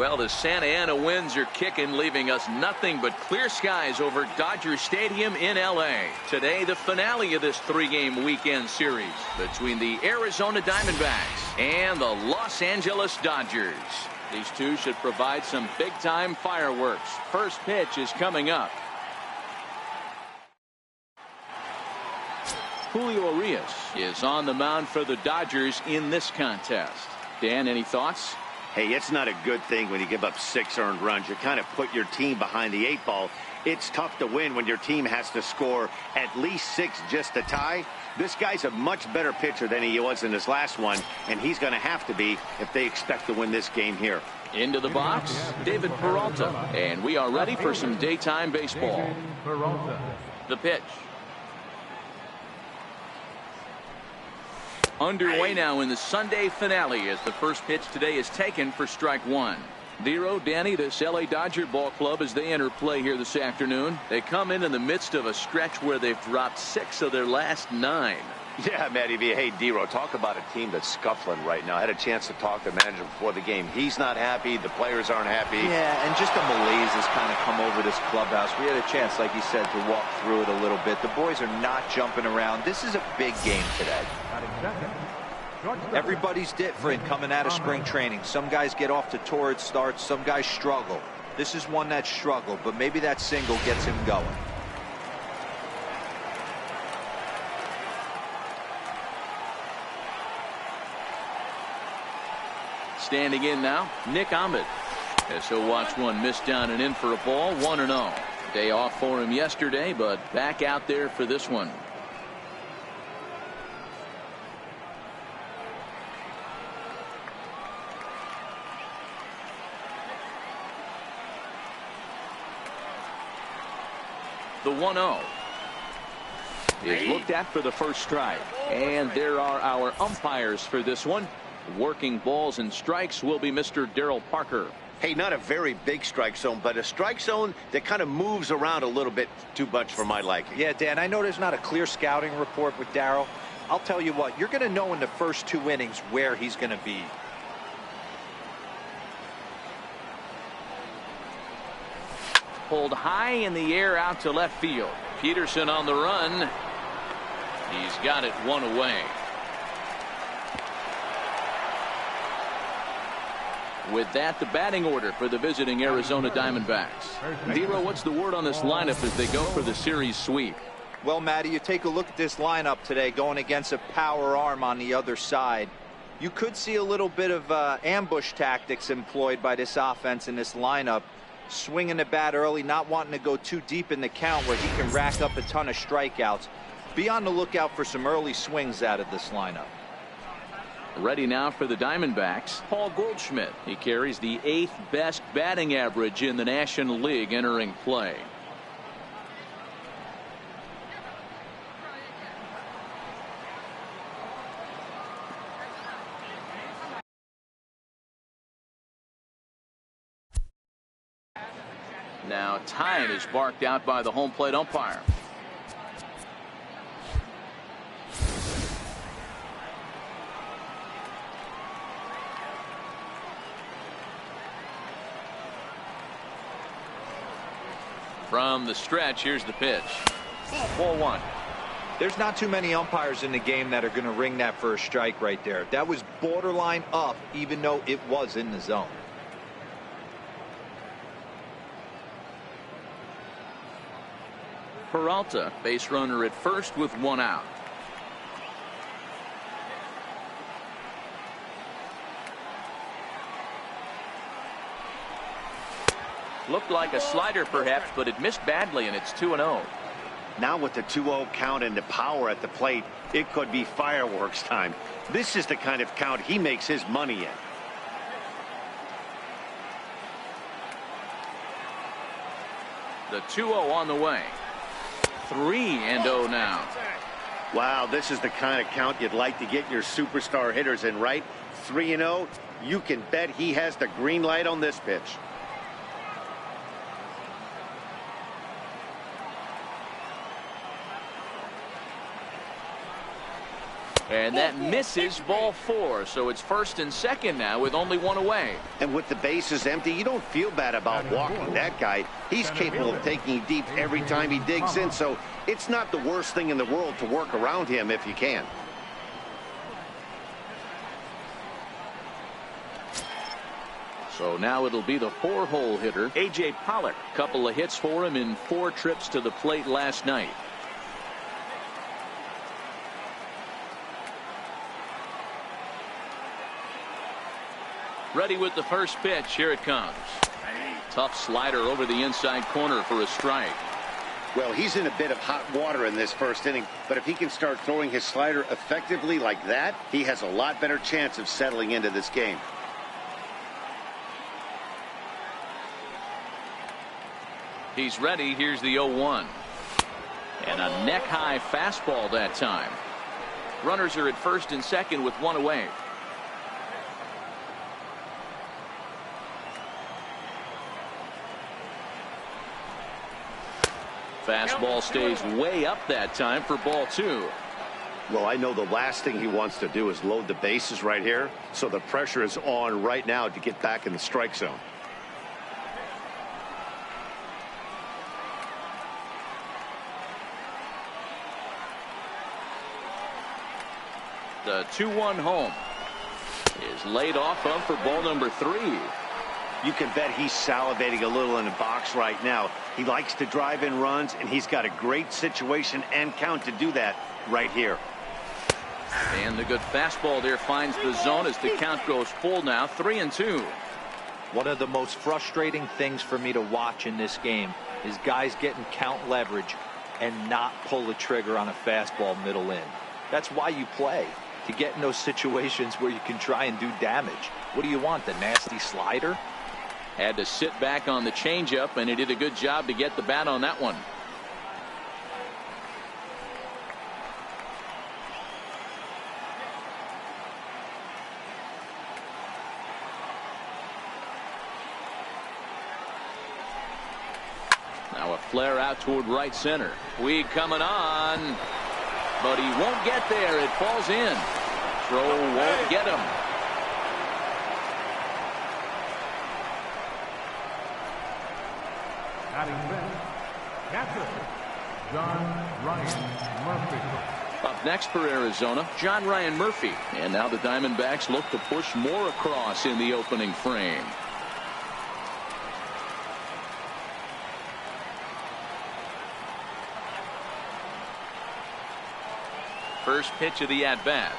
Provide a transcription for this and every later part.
Well, the Santa Ana winds are kicking, leaving us nothing but clear skies over Dodger Stadium in L.A. Today, the finale of this three-game weekend series between the Arizona Diamondbacks and the Los Angeles Dodgers. These two should provide some big-time fireworks. First pitch is coming up. Julio Urias is on the mound for the Dodgers in this contest. Dan, any thoughts? Hey, it's not a good thing when you give up 6 earned runs. You kind of put your team behind the 8 ball. It's tough to win when your team has to score at least 6 just to tie. This guy's a much better pitcher than he was in his last one, and he's going to have to be if they expect to win this game here. Into the box, David Peralta, and we are ready for some daytime baseball. The pitch. Underway now in the Sunday finale as the first pitch today is taken for strike one. Zero, Danny, this L.A. Dodger ball club as they enter play here this afternoon. They come in the midst of a stretch where they've dropped 6 of their last 9. Yeah, Matty V. Hey, Dero, talk about a team that's scuffling right now. I had a chance to talk to the manager before the game. He's not happy. The players aren't happy. Yeah, and just a malaise has kind of come over this clubhouse. We had a chance, like you said, to walk through it a little bit. The boys are not jumping around. This is a big game today. Everybody's different coming out of spring training. Some guys get off to torrid starts. Some guys struggle. This is one that struggled, but maybe that single gets him going. Standing in now, Nick Ahmed, as he'll watch one miss down and in for a ball. 1-0. Day off for him yesterday, but back out there for this one. The 1-0 is looked at for the first strike, and there are our umpires for this one. Working balls and strikes will be Mr. Darryl Parker. Hey, not a very big strike zone, but a strike zone that kind of moves around a little bit too much for my liking. Yeah, Dan, I know there's not a clear scouting report with Darryl. I'll tell you what, you're going to know in the first 2 innings where he's going to be. Pulled high in the air out to left field. Peterson on the run. He's got it 1 away. With that, the batting order for the visiting Arizona Diamondbacks. Dero, what's the word on this lineup as they go for the series sweep? Well, Matty, you take a look at this lineup today going against a power arm on the other side. You could see a little bit of ambush tactics employed by this offense in this lineup. Swinging the bat early, not wanting to go too deep in the count where he can rack up a ton of strikeouts. Be on the lookout for some early swings out of this lineup. Ready now for the Diamondbacks, Paul Goldschmidt. He carries the 8th best batting average in the National League entering play. Now time is barked out by the home plate umpire. From the stretch, here's the pitch. Ball 1. There's not too many umpires in the game that are going to ring that first strike right there. That was borderline up, even though it was in the zone. Peralta, base runner at first with 1 out. Looked like a slider perhaps, but it missed badly, and it's 2-0. Now with the 2-0 count and the power at the plate, it could be fireworks time. This is the kind of count he makes his money in. The 2-0 on the way. 3-0 now. Wow, this is the kind of count you'd like to get your superstar hitters in, right? 3-0. You can bet he has the green light on this pitch. And that misses ball 4. So it's 1st and 2nd now with only 1 away. And with the bases empty, you don't feel bad about walking that guy. He's capable of taking deep every time he digs in. So it's not the worst thing in the world to work around him if you can. So now it'll be the 4-hole hitter, A.J. Pollock. Couple of hits for him in 4 trips to the plate last night. Ready with the first pitch. Here it comes. Tough slider over the inside corner for a strike. Well, he's in a bit of hot water in this first inning, but if he can start throwing his slider effectively like that, he has a lot better chance of settling into this game. He's ready. Here's the 0-1. And a neck-high fastball that time. Runners are at 1st and 2nd with 1 away. Fastball stays way up that time for ball 2. Well, I know the last thing he wants to do is load the bases right here, so the pressure is on right now to get back in the strike zone. The 2-1 home is laid off of for ball number 3. You can bet he's salivating a little in the box right now. He likes to drive in runs, and he's got a great situation and count to do that right here. And the good fastball there finds the zone as the count goes full now, 3-2. One of the most frustrating things for me to watch in this game is guys getting count leverage and not pull the trigger on a fastball middle in. That's why you play, to get in those situations where you can try and do damage. What do you want, the nasty slider? Had to sit back on the changeup, and he did a good job to get the bat on that one. Now a flare out toward right center. Weed coming on, but he won't get there. It falls in. Throw won't get him. Up next for Arizona, John Ryan Murphy. And now the Diamondbacks look to push more across in the opening frame. First pitch of the at-bat.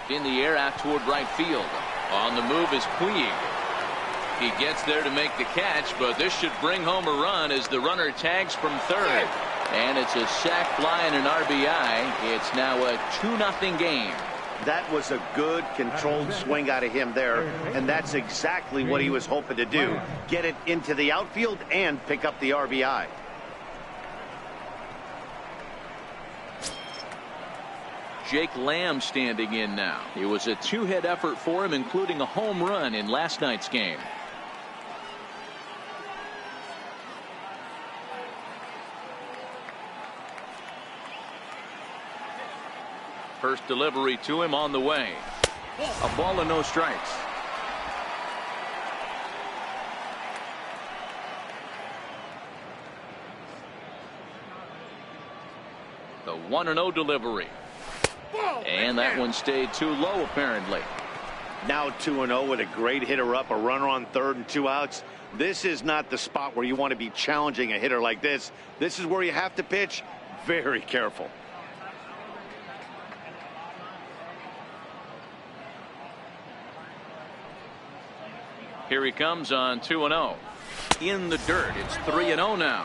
In the air out toward right field. On the move is Puig. He gets there to make the catch, but this should bring home a run as the runner tags from third. And it's a sac fly and an RBI. It's now a 2-0 game. That was a good controlled swing out of him there, and that's exactly what he was hoping to do. Get it into the outfield and pick up the RBI. Jake Lamb standing in now. It was a 2-hit effort for him, including a home run in last night's game. First delivery to him on the way. A ball and no strikes. The 1-0 delivery. And that one stayed too low, apparently. Now 2-0 with a great hitter up, a runner on third and 2 outs. This is not the spot where you want to be challenging a hitter like this. This is where you have to pitch very careful. Here he comes on 2-0. In the dirt. It's 3-0 now.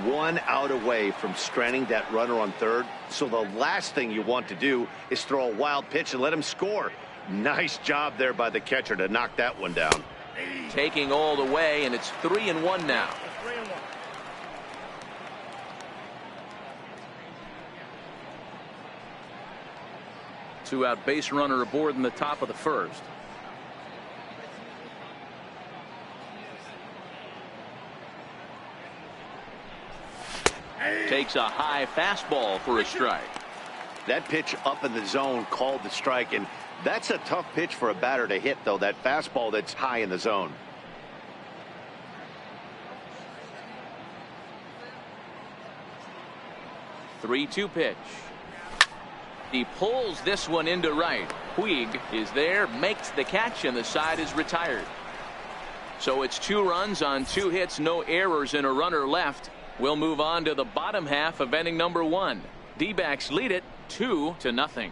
1 out away from stranding that runner on third. So the last thing you want to do is throw a wild pitch and let him score. Nice job there by the catcher to knock that one down. Taking all the way, and it's 3-1 now. Two-out base runner aboard in the top of the first. Takes a high fastball for a strike. That pitch up in the zone called the strike, and that's a tough pitch for a batter to hit, though, that fastball that's high in the zone. Three-two pitch. He pulls this one into right. Puig is there, makes the catch, and the side is retired. So it's 2 runs on 2 hits, no errors, and a runner left. We'll move on to the bottom half of inning number 1. D-backs lead it 2-0.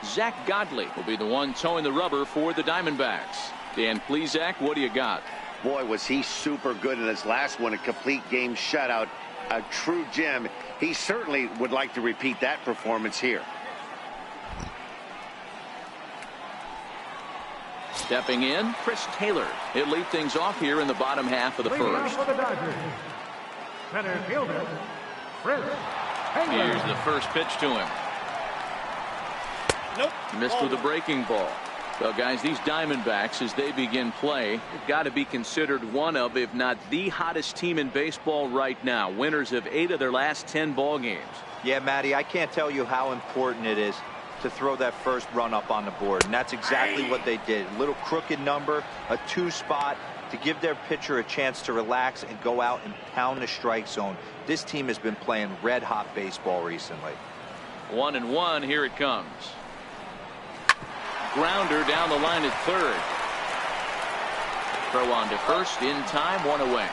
Zach Godley will be the one towing the rubber for the Diamondbacks. Dan, please, Zach, what do you got? Boy, was he super good in his last one, a complete game shutout, a true gem. He certainly would like to repeat that performance here. Stepping in, Chris Taylor. He'll lead things off here in the bottom half of the first. Center fielder, Chris Taylor. Here's the first pitch to him. Nope. Missed with a breaking ball. Well, guys, these Diamondbacks, as they begin play, have got to be considered one of, if not the hottest team in baseball right now. Winners of 8 of their last 10 ball games. Yeah, Matty, I can't tell you how important it is to throw that first run up on the board, and that's exactly what they did. A little crooked number, a 2 spot to give their pitcher a chance to relax and go out and pound the strike zone. This team has been playing red hot baseball recently. 1-1, here it comes. Grounder down the line at third. Throw on to first in time, 1 away.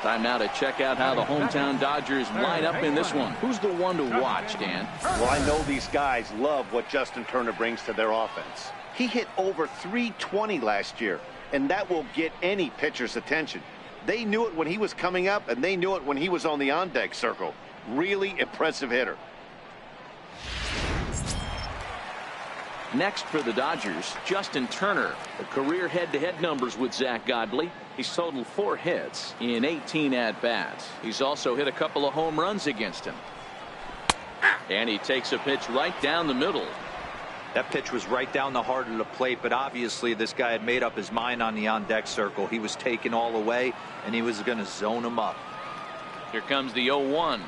Time now to check out how the hometown Dodgers line up in this one. Who's the one to watch, Dan? Well, I know these guys love what Justin Turner brings to their offense. He hit over .320 last year, and that will get any pitcher's attention. They knew it when he was coming up, and they knew it when he was on the on-deck circle. Really impressive hitter. Next for the Dodgers, Justin Turner. The career head-to-head numbers with Zach Godley. He's totaled 4 hits in 18 at-bats. He's also hit a couple of home runs against him. And he takes a pitch right down the middle. That pitch was right down the heart of the plate, but obviously this guy had made up his mind on the on-deck circle. He was taken all the way, and he was going to zone him up. Here comes the 0-1.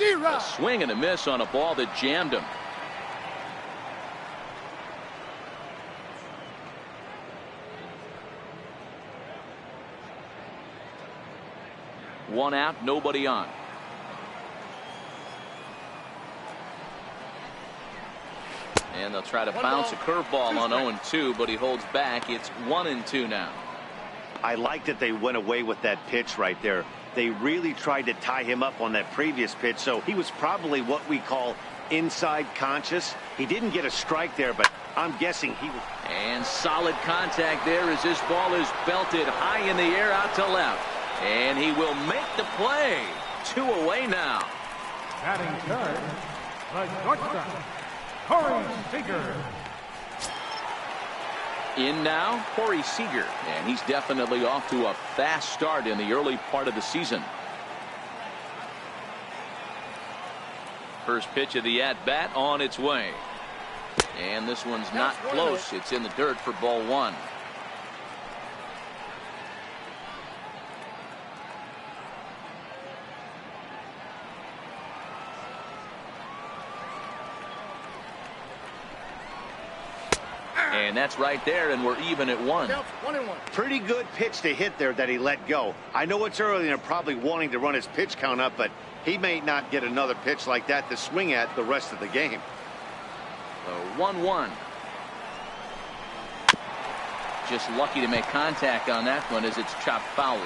A swing and a miss on a ball that jammed him. One out, nobody on. And they'll try to bounce a curveball on 0-2, but he holds back. It's 1-2 now. I like that they went away with that pitch right there. They really tried to tie him up on that previous pitch, so he was probably what we call inside conscious. He didn't get a strike there, but I'm guessing he was. And solid contact there as this ball is belted high in the air out to left. And he will make the play. 2 away now. Batting third, the shortstop, Corey Seager. In now, Corey Seager. And he's definitely off to a fast start in the early part of the season. First pitch of the at-bat on its way. And this one's not close. It's in the dirt for ball 1. And that's right there, and we're even at 1. Pretty good pitch to hit there that he let go. I know it's early and they're probably wanting to run his pitch count up, but he may not get another pitch like that to swing at the rest of the game. 1-1. Just lucky to make contact on that one as it's chopped foul.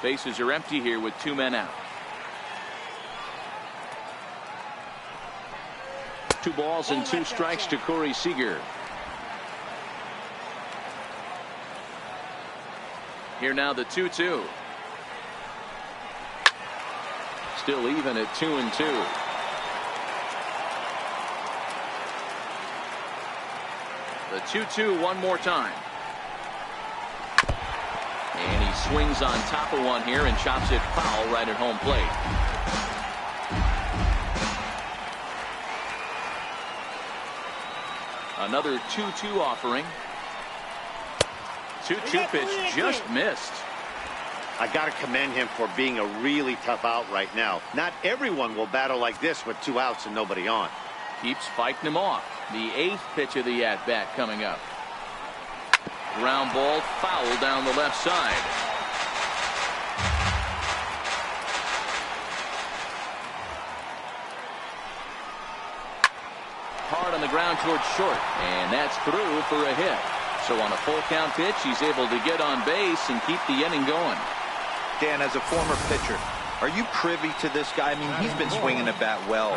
Bases are empty here with 2 men out. 2 balls and 2 strikes to Corey Seager. Here now the 2-2. Still even at 2-2. The 2-2 one more time. And he swings on top of one here and chops it foul right at home plate. Another 2-2 offering. 2-2 pitch just missed. I got to commend him for being a really tough out right now. Not everyone will battle like this with 2 outs and nobody on. Keeps fighting him off. The 8th pitch of the at-bat coming up. Ground ball foul down the left side. Hard on the ground towards short, and that's through for a hit. So on a full count pitch, he's able to get on base and keep the inning going. Dan, as a former pitcher, are you privy to this guy? I mean, he's been swinging the bat well.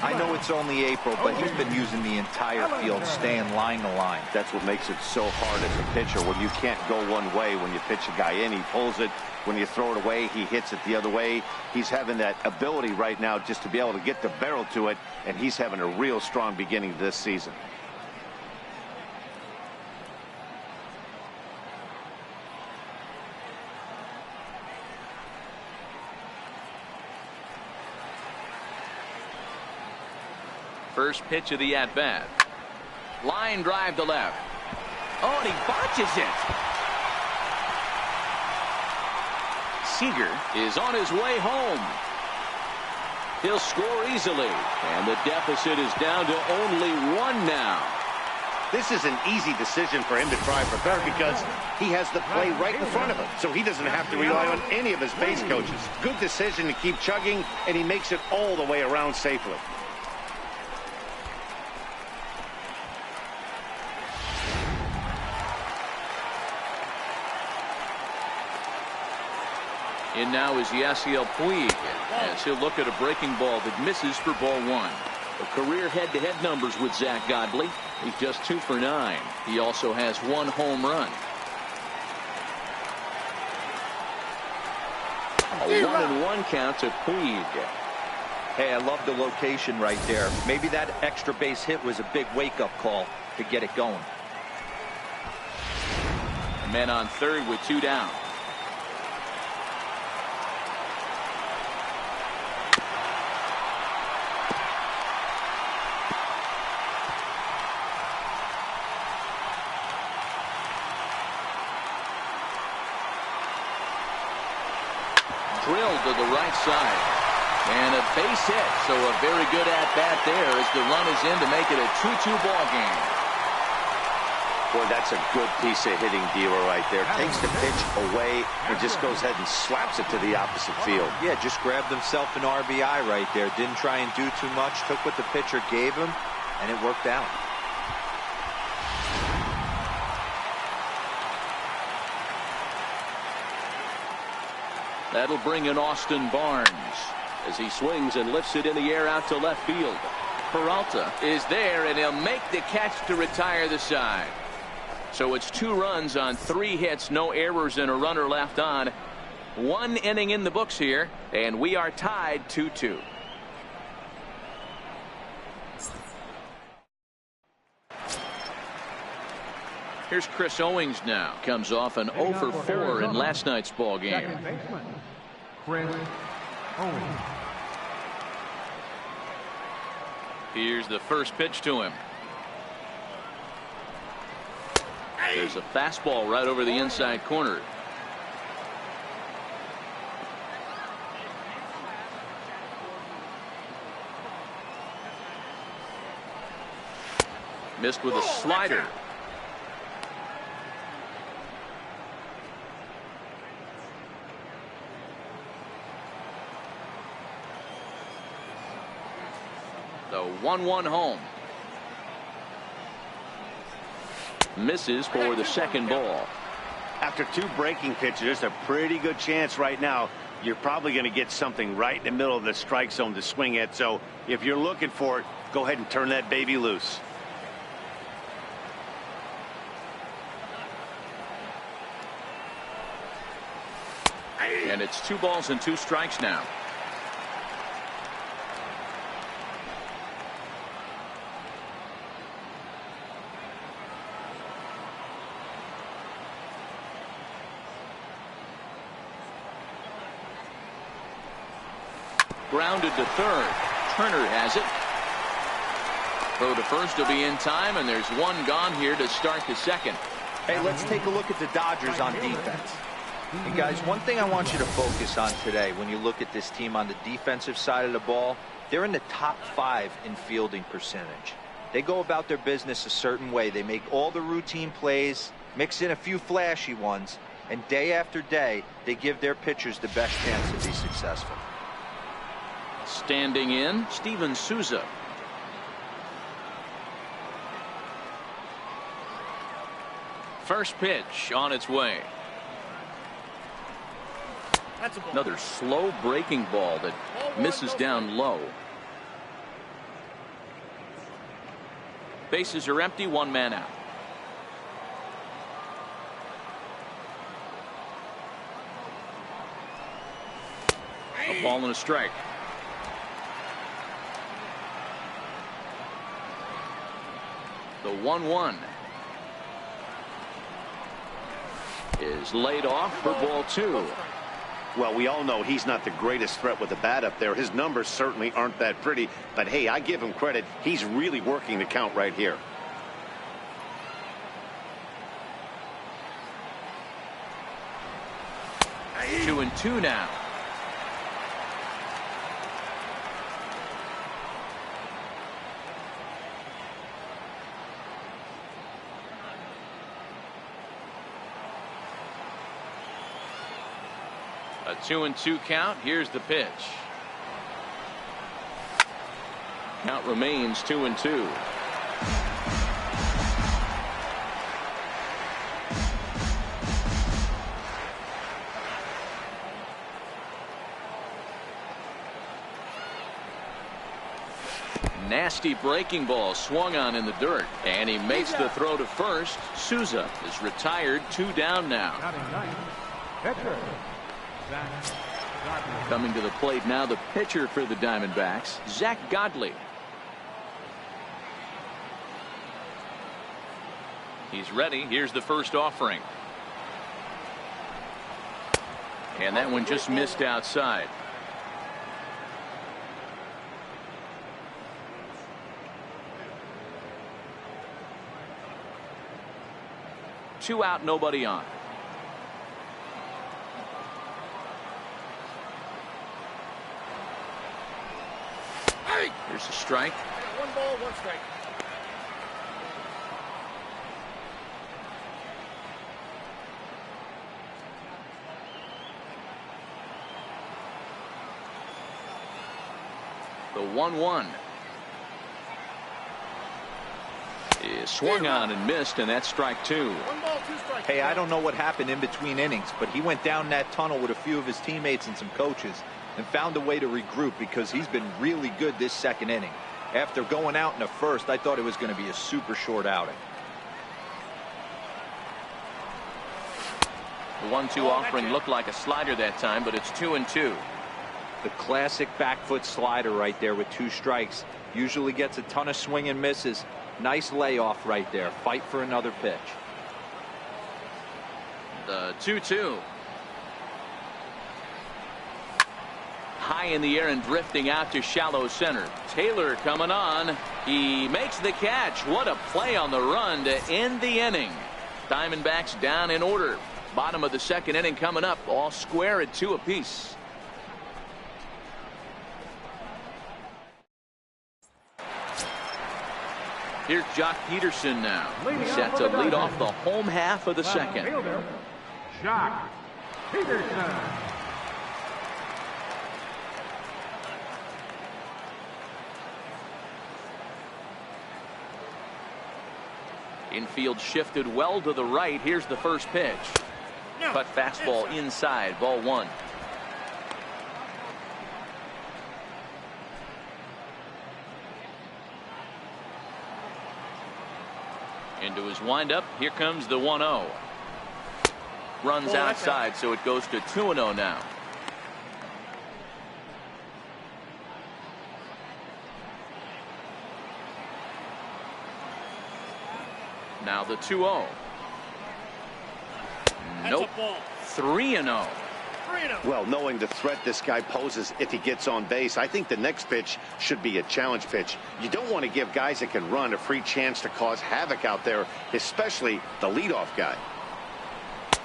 I know it's only April, but he's been using the entire field, staying line to line. That's what makes it so hard as a pitcher, when you can't go one way. When you pitch a guy in, he pulls it. When you throw it away, he hits it the other way. He's having that ability right now just to be able to get the barrel to it, and he's having a real strong beginning this season. First pitch of the at-bat. Line drive to left. Oh, and he botches it. Seager is on his way home. He'll score easily, and the deficit is down to only 1 now. This is an easy decision for him to try for third because he has the play right in front of him, so he doesn't have to rely on any of his base coaches. Good decision to keep chugging, and he makes it all the way around safely. In now is Yasiel Puig as he'll look at a breaking ball that misses for ball 1. A career head-to-head numbers with Zach Godley. He's just 2 for 9. He also has 1 home run. A 1-1 count to Puig. Hey, I love the location right there. Maybe that extra base hit was a big wake-up call to get it going. Men on third with 2 down. Drilled to the right side. And a base hit. So a very good at-bat there as the run is in to make it a 2-2 ball game. Boy, that's a good piece of hitting, Dero, right there. Takes the pitch away and just goes ahead and slaps it to the opposite field. Yeah, just grabbed himself an RBI right there. Didn't try and do too much. Took what the pitcher gave him, and it worked out. That'll bring in Austin Barnes as he swings and lifts it in the air out to left field. Peralta is there, and he'll make the catch to retire the side. So it's 2 runs on 3 hits, no errors, and a runner left on. 1 inning in the books here, and we are tied 2-2. Here's Chris Owings now. Comes off an 0 for 4 in last night's ball game. Second baseman, Chris Owings. Here's the first pitch to him. There's a fastball right over the inside corner. Missed with a slider. The 1-1 home. Misses for the second ball. After 2 breaking pitches, there's a pretty good chance right now you're probably going to get something right in the middle of the strike zone to swing at. So if you're looking for it, go ahead and turn that baby loose. And it's 2 balls and 2 strikes now. Grounded to third. Turner has it. Throw to first will be in time, and there's 1 gone here to start the second. Hey, let's take a look at the Dodgers on defense. And guys, one thing I want you to focus on today when you look at this team on the defensive side of the ball, they're in the top 5 in fielding percentage. They go about their business a certain way. They make all the routine plays, mix in a few flashy ones, and day after day, they give their pitchers the best chance to be successful. Standing in, Steven Souza. First pitch on its way. Another slow breaking ball that misses down low. Bases are empty, one man out. A ball and a strike. The 1-1 is laid off for ball 2. Well, we all know he's not the greatest threat with the bat up there. His numbers certainly aren't that pretty. But, hey, I give him credit. He's really working the count right here. Two and two now. A 2-2 count. Here's the pitch. Count remains 2-2. Nasty breaking ball swung on in the dirt, and he makes the throw to first. Souza is retired, 2 down now. Coming to the plate now, the pitcher for the Diamondbacks, Zach Godley. He's ready. Here's the first offering. And that one just missed outside. Two out, nobody on. Here's a strike. 1 ball, 1 strike. The 1-1 is swung on and missed, and that's strike 2. 1 ball, 2 strikes. Hey, I don't know what happened in between innings, but he went down that tunnel with a few of his teammates and some coaches and found a way to regroup because he's been really good this second inning. After going out in the first, I thought it was going to be a super short outing. The 1-2 offering looked like a slider that time, but it's 2-2. The classic back foot slider right there with 2 strikes. Usually gets a ton of swing and misses. Nice layoff right there. Fight for another pitch. The 2-2. High in the air and drifting out to shallow center. Taylor coming on. He makes the catch. What a play on the run to end the inning. Diamondbacks down in order. Bottom of the second inning coming up. All square at 2 apiece. Here's Jock Peterson now. Set to lead off the home half of the second. Jock Peterson. Infield shifted well to the right. Here's the first pitch. Cut fastball inside, ball 1. Into his windup. Here comes the 1-0. Runs outside, so it goes to 2-0 now. Now the 2-0. Nope. 3-0. 3-0. Well, knowing the threat this guy poses if he gets on base, I think the next pitch should be a challenge pitch. You don't want to give guys that can run a free chance to cause havoc out there, especially the leadoff guy.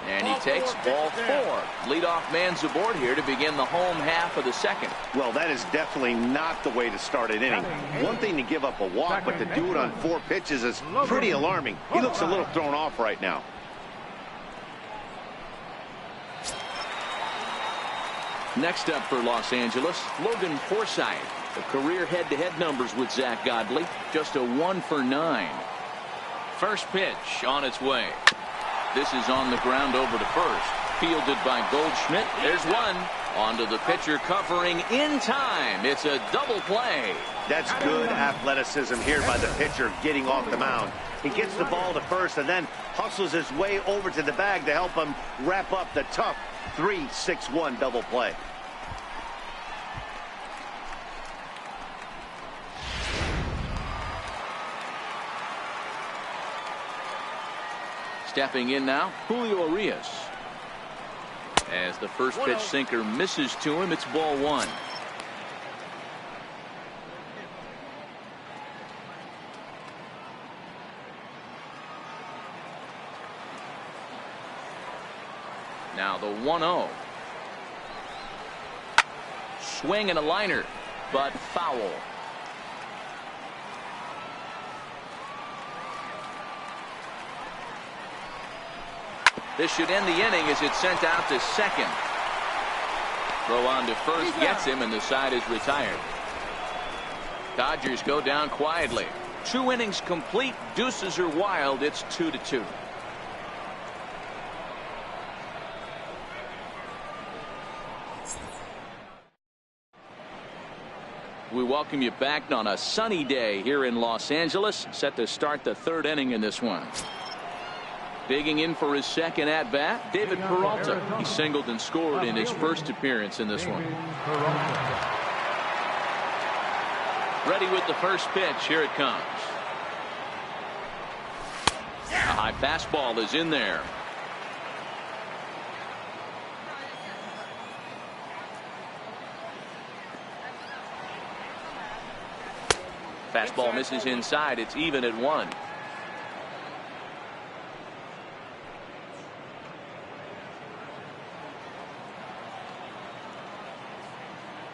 And he takes ball 4. Leadoff man's aboard here to begin the home half of the second. Well, that is definitely not the way to start an inning. One thing to give up a walk, but to do it on 4 pitches is pretty alarming. He looks a little thrown off right now. Next up for Los Angeles, Logan Forsythe. The career head-to-head numbers with Zach Godley, just a 1 for 9. First pitch on its way. This is on the ground over to first. Fielded by Goldschmidt. There's one. Onto the pitcher covering in time. It's a double play. That's good athleticism here by the pitcher getting off the mound. He gets the ball to first and then hustles his way over to the bag to help him wrap up the tough 3-6-1 double play. Stepping in now, Julio Urias. As the first pitch sinker misses to him, it's ball 1. Now the 1-0. Swing and a liner, but foul. This should end the inning as it's sent out to second. Throw on to first gets him, and the side is retired. Dodgers go down quietly. 2 innings complete. Deuces are wild. It's 2-2. We welcome you back on a sunny day here in Los Angeles. Set to start the 3rd inning in this one. Digging in for his second at-bat, David Peralta. He singled and scored in his first appearance in this one. Ready with the first pitch. Here it comes. A high fastball is in there. Fastball misses inside. It's even at 1.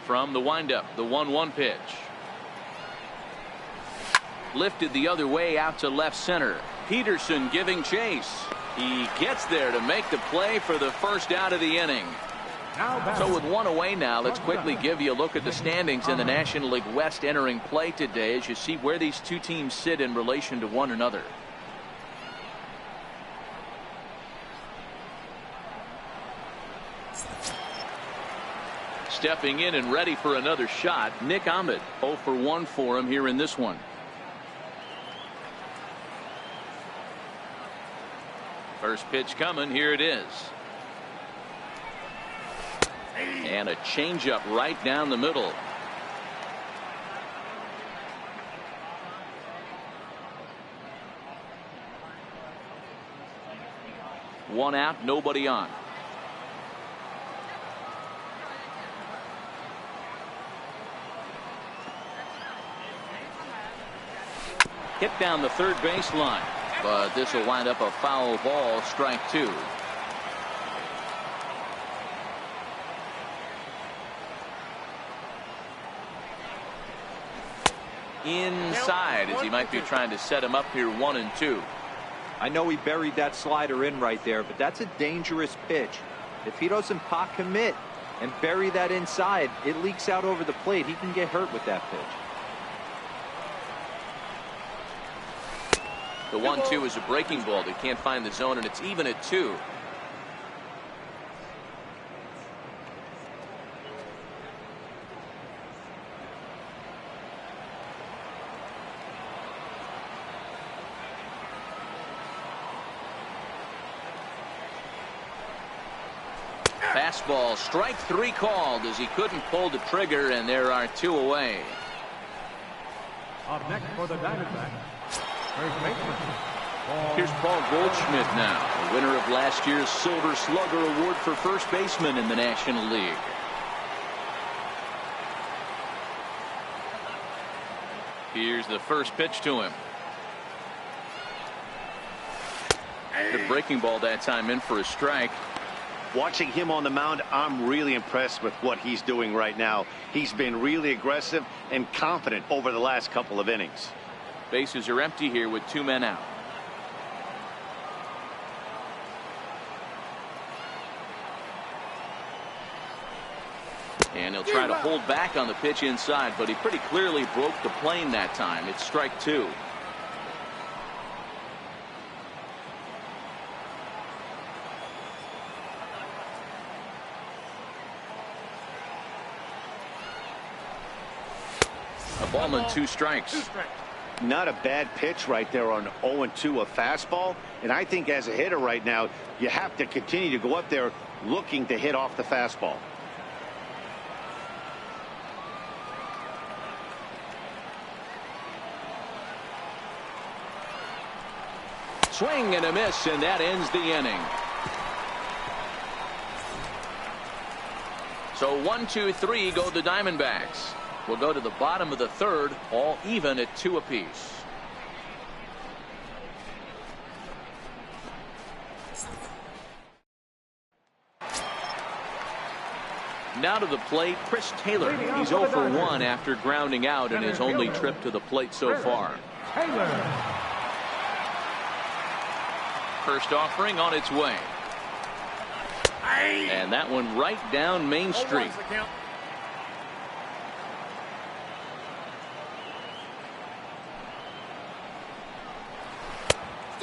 From the windup, the 1-1 pitch. Lifted the other way out to left center. Peterson giving chase. He gets there to make the play for the first out of the inning. So with 1 away now, let's quickly give you a look at the standings in the National League West entering play today as you see where these 2 teams sit in relation to one another. Stepping in and ready for another shot, Nick Ahmed. 0 for 1 for him here in this one. First pitch coming. Here it is. And a changeup right down the middle. One out, nobody on. Hit down the third baseline, but this will wind up a foul ball, strike 2. Inside as he might be trying to set him up here 1-2. I know he buried that slider in right there, but that's a dangerous pitch. If he doesn't pot commit and bury that inside, it leaks out over the plate. He can get hurt with that pitch. The 1-2 is a breaking ball. They can't find the zone, and it's even at 2. Fastball, strike 3 called as he couldn't pull the trigger, and there are 2 away. Up next for the Diamondbacks, first baseman, Here's Paul Goldschmidt now, the winner of last year's Silver Slugger Award for first baseman in the National League. Here's the first pitch to him. The breaking ball that time in for a strike. Watching him on the mound, I'm really impressed with what he's doing right now. He's been really aggressive and confident over the last couple of innings. Bases are empty here with 2 men out. And he'll try to hold back on the pitch inside, but he pretty clearly broke the plane that time. It's strike 2. A ball and 2 strikes. Not a bad pitch right there on 0-2, a fastball. And I think as a hitter right now, you have to continue to go up there looking to hit off the fastball. Swing and a miss, and that ends the inning. So 1, 2, 3 go the Diamondbacks. We'll go to the bottom of the third, all even at 2 apiece. Now to the plate, Chris Taylor. He's 0 for 1 after grounding out in his only trip to the plate so far. First offering on its way. And that one right down Main Street.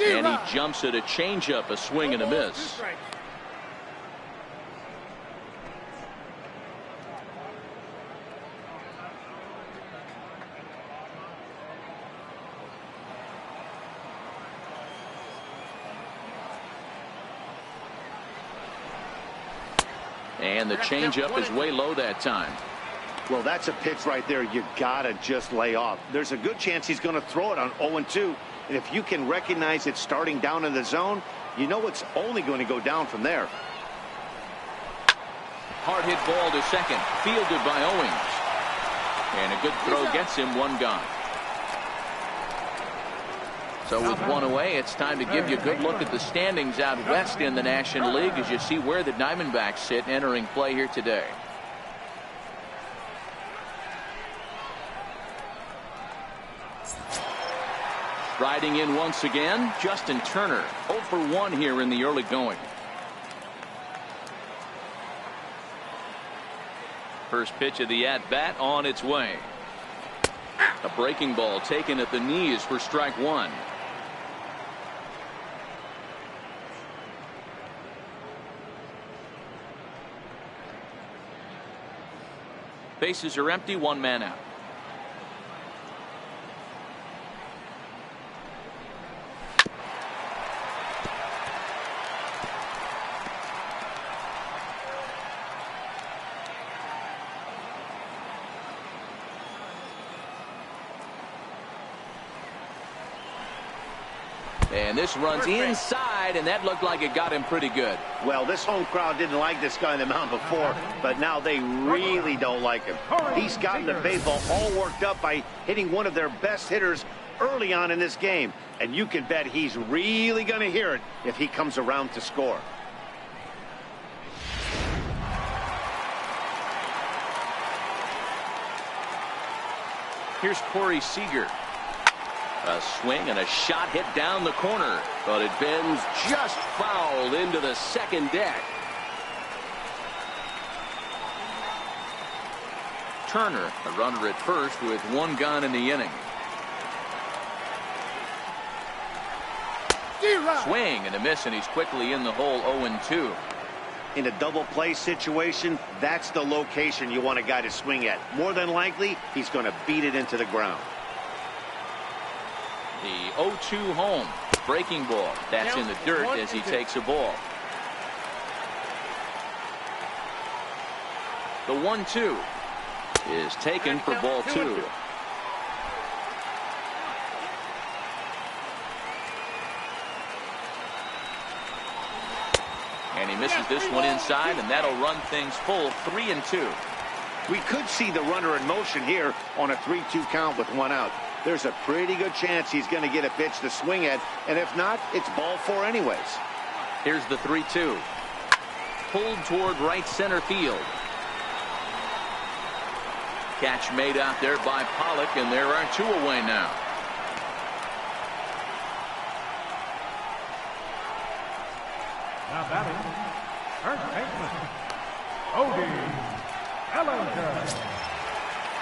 And he jumps at a changeup, a swing and a miss. And the changeup is way low that time. Well, that's a pitch right there you gotta just lay off. There's a good chance he's going to throw it on 0-2. And if you can recognize it starting down in the zone, you know it's only going to go down from there. Hard hit ball to second, fielded by Owings. And a good throw gets him 1 gone. So with 1 away, it's time to give you a good look at the standings out west in the National League as you see where the Diamondbacks sit entering play here today. Riding in once again, Justin Turner, 0 for 1 here in the early going. First pitch of the at-bat on its way. A breaking ball taken at the knees for strike 1. Bases are empty, 1 man out. And this runs inside, and that looked like it got him pretty good. Well, this home crowd didn't like this guy on the mound before, but now they really don't like him. He's gotten the baseball all worked up by hitting one of their best hitters early on in this game. And you can bet he's really going to hear it if he comes around to score. Here's Corey Seager. A swing and a shot hit down the corner, but it bends just foul into the second deck. Turner, a runner at first with 1 gone in the inning. Swing and a miss, and he's quickly in the hole 0-2. In a double play situation, that's the location you want a guy to swing at. More than likely, he's going to beat it into the ground. The 0-2 home. Breaking ball. That's in the dirt as he takes a ball. The 1-2 is taken for ball 2. And he misses this one inside, and that'll run things full 3-2. We could see the runner in motion here on a 3-2 count with one out. There's a pretty good chance he's going to get a pitch to swing at, and if not, it's ball four anyways. Here's the 3-2. Pulled toward right center field. Catch made out there by Pollock, and there are two away now. Now batting, first baseman, Odie Bellinger.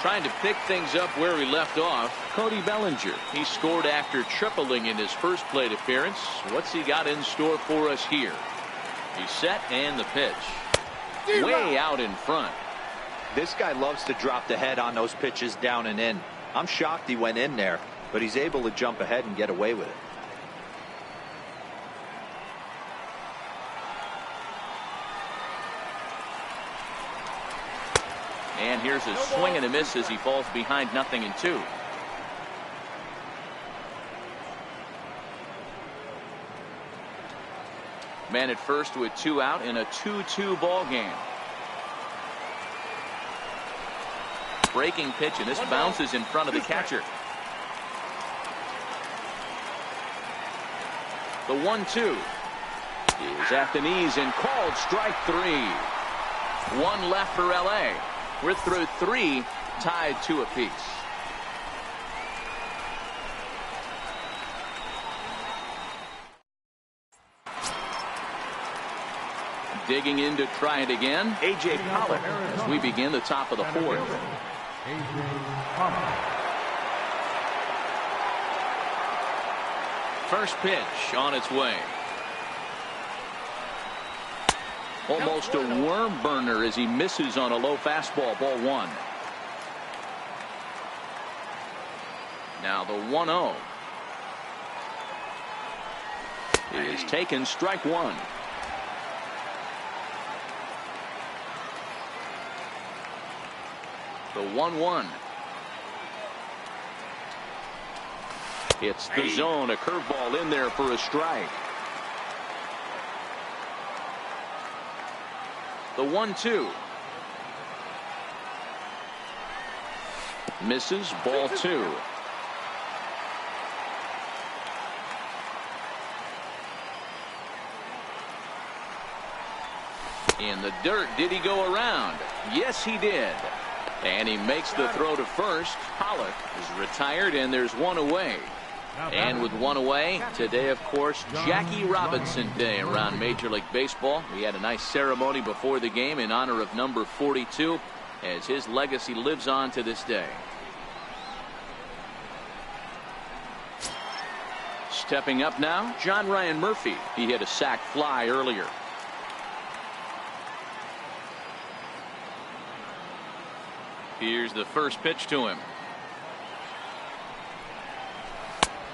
Trying to pick things up where he left off, Cody Bellinger. He scored after tripling in his first plate appearance. What's he got in store for us here? He's set, and the pitch. Way out in front. This guy loves to drop the head on those pitches down and in. I'm shocked he went in there, but he's able to jump ahead and get away with it. And here's a swing and a miss as he falls behind 0-2. Man at first with two out in a 2-2 ball game. Breaking pitch, and this bounces in front of the catcher. The 1-2 is at the knees and called strike three. One left for LA. We're through three, tied 2 apiece. Digging in to try it again, A.J. Pollock, as we begin the top of the fourth. First pitch on its way. Almost a worm burner as he misses on a low fastball, ball one. Now the 1-0 is taken, strike one. The 1-1. It's the zone, a curveball in there for a strike. The 1-2 misses, ball two. In the dirt, did he go around? Yes, he did. And he makes the throw to first. Pollock is retired, and there's one away. And with one away, today, of course, Jackie Robinson Day around Major League Baseball. We had a nice ceremony before the game in honor of number 42, as his legacy lives on to this day. Stepping up now, John Ryan Murphy. He hit a sac fly earlier. Here's the first pitch to him.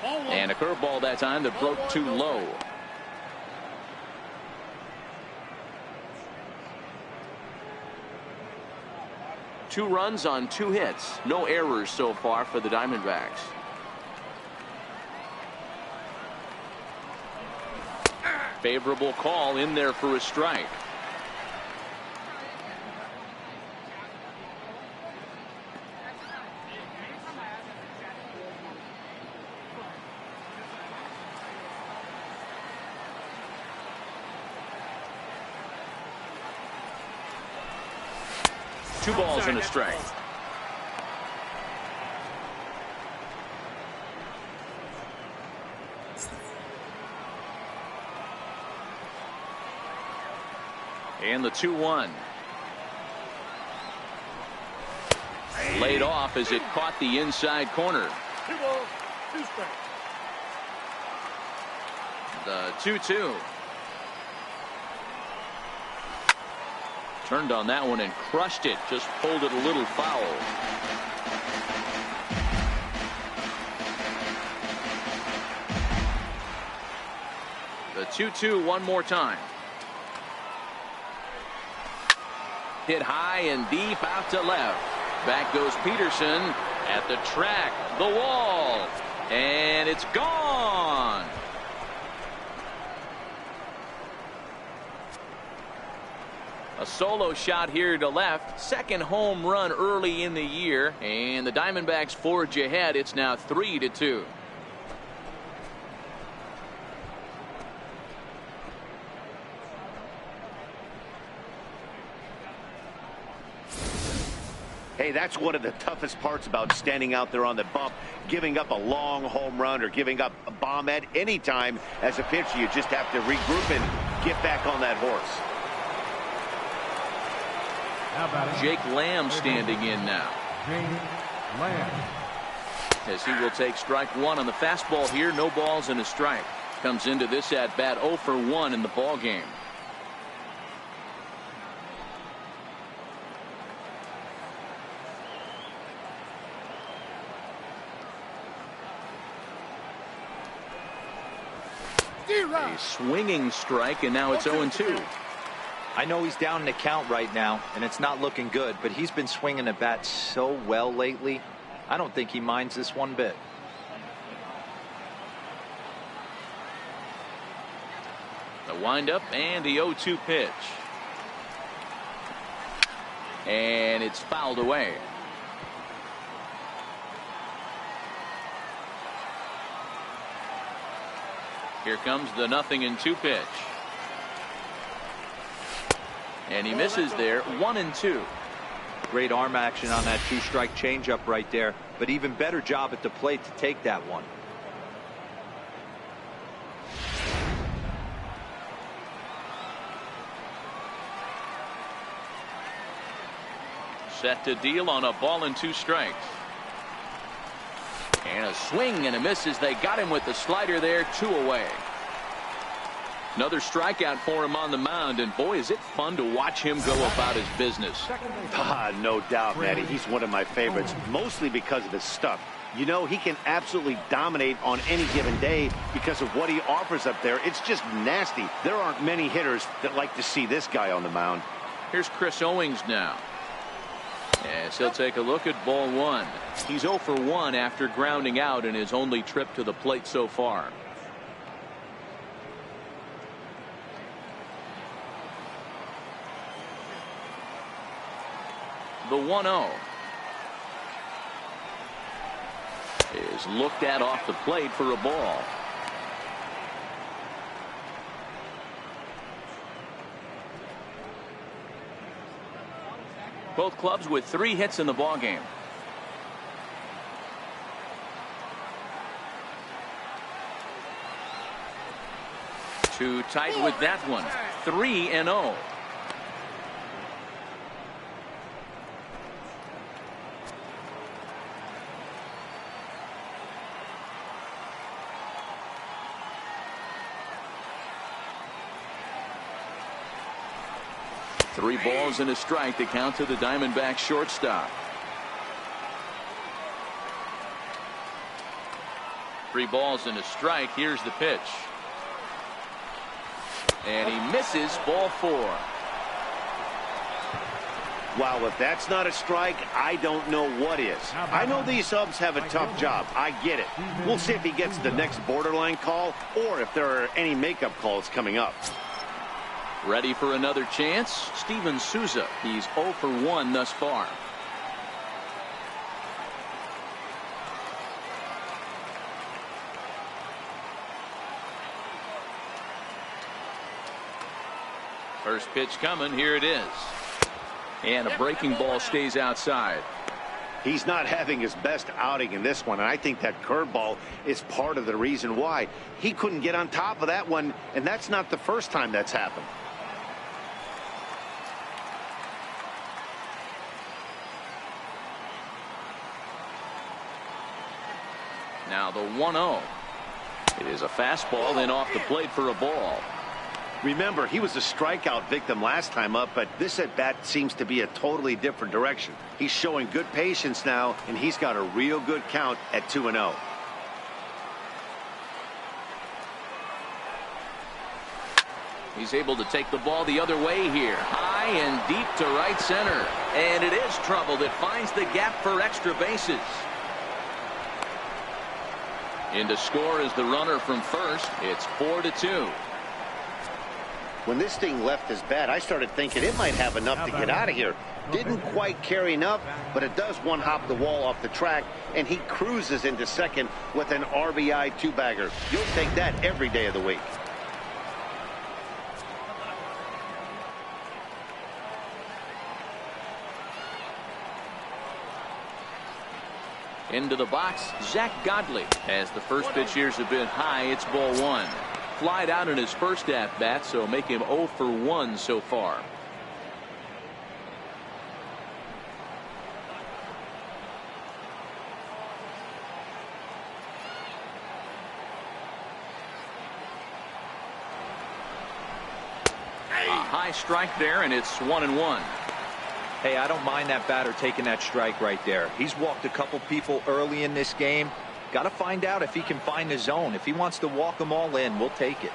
And a curveball that time that broke too low. Two runs on two hits. No errors so far for the Diamondbacks. Favorable call in there for a strike. Two balls and a strike. And the 2-1. Laid off as it caught the inside corner. 2 balls, 2 strikes. The 2-2. Turned on that one and crushed it. Just pulled it a little foul. The 2-2 one more time. Hit high and deep out to left. Back goes Peterson at the track, the wall, and it's gone. A solo shot here to left. Second home run early in the year, and the Diamondbacks forge ahead. It's now 3-2. Hey, that's one of the toughest parts about standing out there on the bump. Giving up a long home run or giving up a bomb at any time as a pitcher. You just have to regroup and get back on that horse. Jake Lamb standing in now. Lamb. As he will take strike one on the fastball here. No balls and a strike. Comes into this at bat 0 for 1 in the ball game. A swinging strike, and now it's 0-2. I know he's down in the count right now, and it's not looking good, but he's been swinging the bat so well lately. I don't think he minds this one bit. The windup and the 0-2 pitch. And it's fouled away. Here comes the 0-2 pitch. And he misses there. 1-2. Great arm action on that 2-strike changeup right there, but even better job at the plate to take that one. Set to deal on a ball and 2 strikes. And a swing and a miss as they got him with the slider there. 2 away. Another strikeout for him on the mound, and boy, is it fun to watch him go about his business. No doubt, Matty. He's one of my favorites, mostly because of his stuff. You know, he can absolutely dominate on any given day because of what he offers up there. It's just nasty. There aren't many hitters that like to see this guy on the mound. Here's Chris Owings now. Yes, he'll take a look at ball 1. He's 0 for 1 after grounding out in his only trip to the plate so far. The 1-0 is looked at off the plate for a ball. Both clubs with 3 hits in the ball game. Too tight with that one. 3-0. Three balls and a strike to count to the Diamondbacks shortstop. 3 balls and a strike. Here's the pitch. And he misses. Ball 4. Wow, if that's not a strike, I don't know what is. I know these subs have a tough job. I get it. We'll see if he gets the next borderline call or if there are any makeup calls coming up. Ready for another chance? Steven Souza. He's 0 for 1 thus far. First pitch coming. Here it is. And a breaking ball stays outside. He's not having his best outing in this one, and I think that curveball is part of the reason why. He couldn't get on top of that one, and that's not the first time that's happened. Now the 1-0. It is a fastball, then off the plate for a ball. Remember, he was a strikeout victim last time up, but this at bat seems to be a totally different direction. He's showing good patience now, and he's got a real good count at 2-0. He's able to take the ball the other way here. High and deep to right center. And it is troubled. It finds the gap for extra bases. In to score is the runner from first. It's 4-2. When this thing left his bat, I started thinking it might have enough to get out of here. Didn't quite carry enough, but it does one-hop the wall off the track, and he cruises into second with an RBI two-bagger. You'll take that every day of the week. Into the box, Zach Godley. As the first pitch here's a bit high, it's ball one. Flied out in his first at-bat, so make him 0 for 1 so far. A high strike there, and it's 1-1. Hey, I don't mind that batter taking that strike right there. He's walked a couple people early in this game. Got to find out if he can find the zone. If he wants to walk them all in, we'll take it.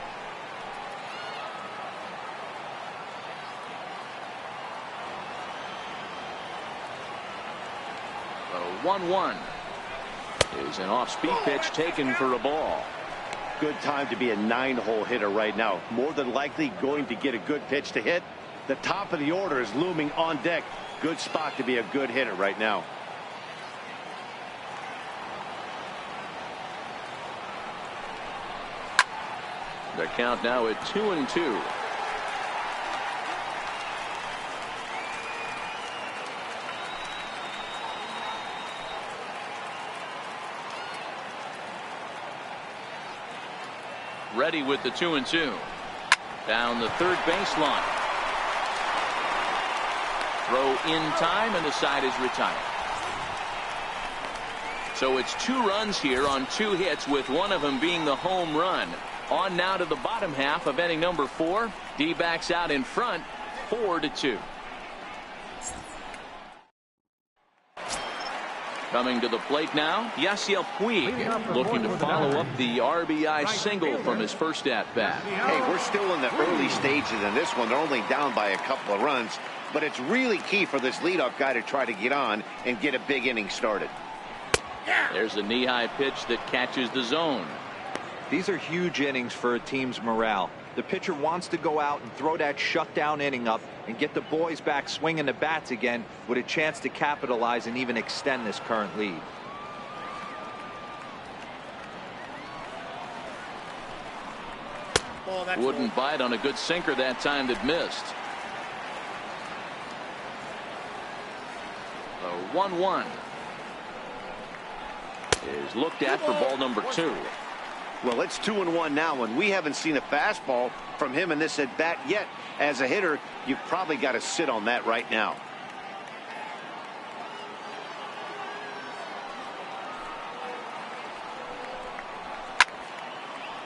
The 1-1 is an off-speed pitch taken for a ball. Good time to be a 9-hole hitter right now. More than likely going to get a good pitch to hit. The top of the order is looming on deck. Good spot to be a good hitter right now. The count now at 2-2. Ready with the 2-2. Down the third baseline. Throw in time, and the side is retired. So it's 2 runs here on 2 hits, with one of them being the home run. On now to the bottom half of inning number 4. D-backs out in front, 4-2. Coming to the plate now, Yasiel Puig, looking to follow up the RBI single from his first at-bat. Hey, we're still in the early stages in this one. They're only down by a couple of runs, but it's really key for this leadoff guy to try to get on and get a big inning started. There's a knee-high pitch that catches the zone. These are huge innings for a team's morale. The pitcher wants to go out and throw that shutdown inning up and get the boys back swinging the bats again with a chance to capitalize and even extend this current lead. Wouldn't bite on a good sinker that time that missed. The 1-1 is looked at for ball number 2. Well, it's 2-1 now, and we haven't seen a fastball from him in this at-bat yet. As a hitter, you've probably got to sit on that right now.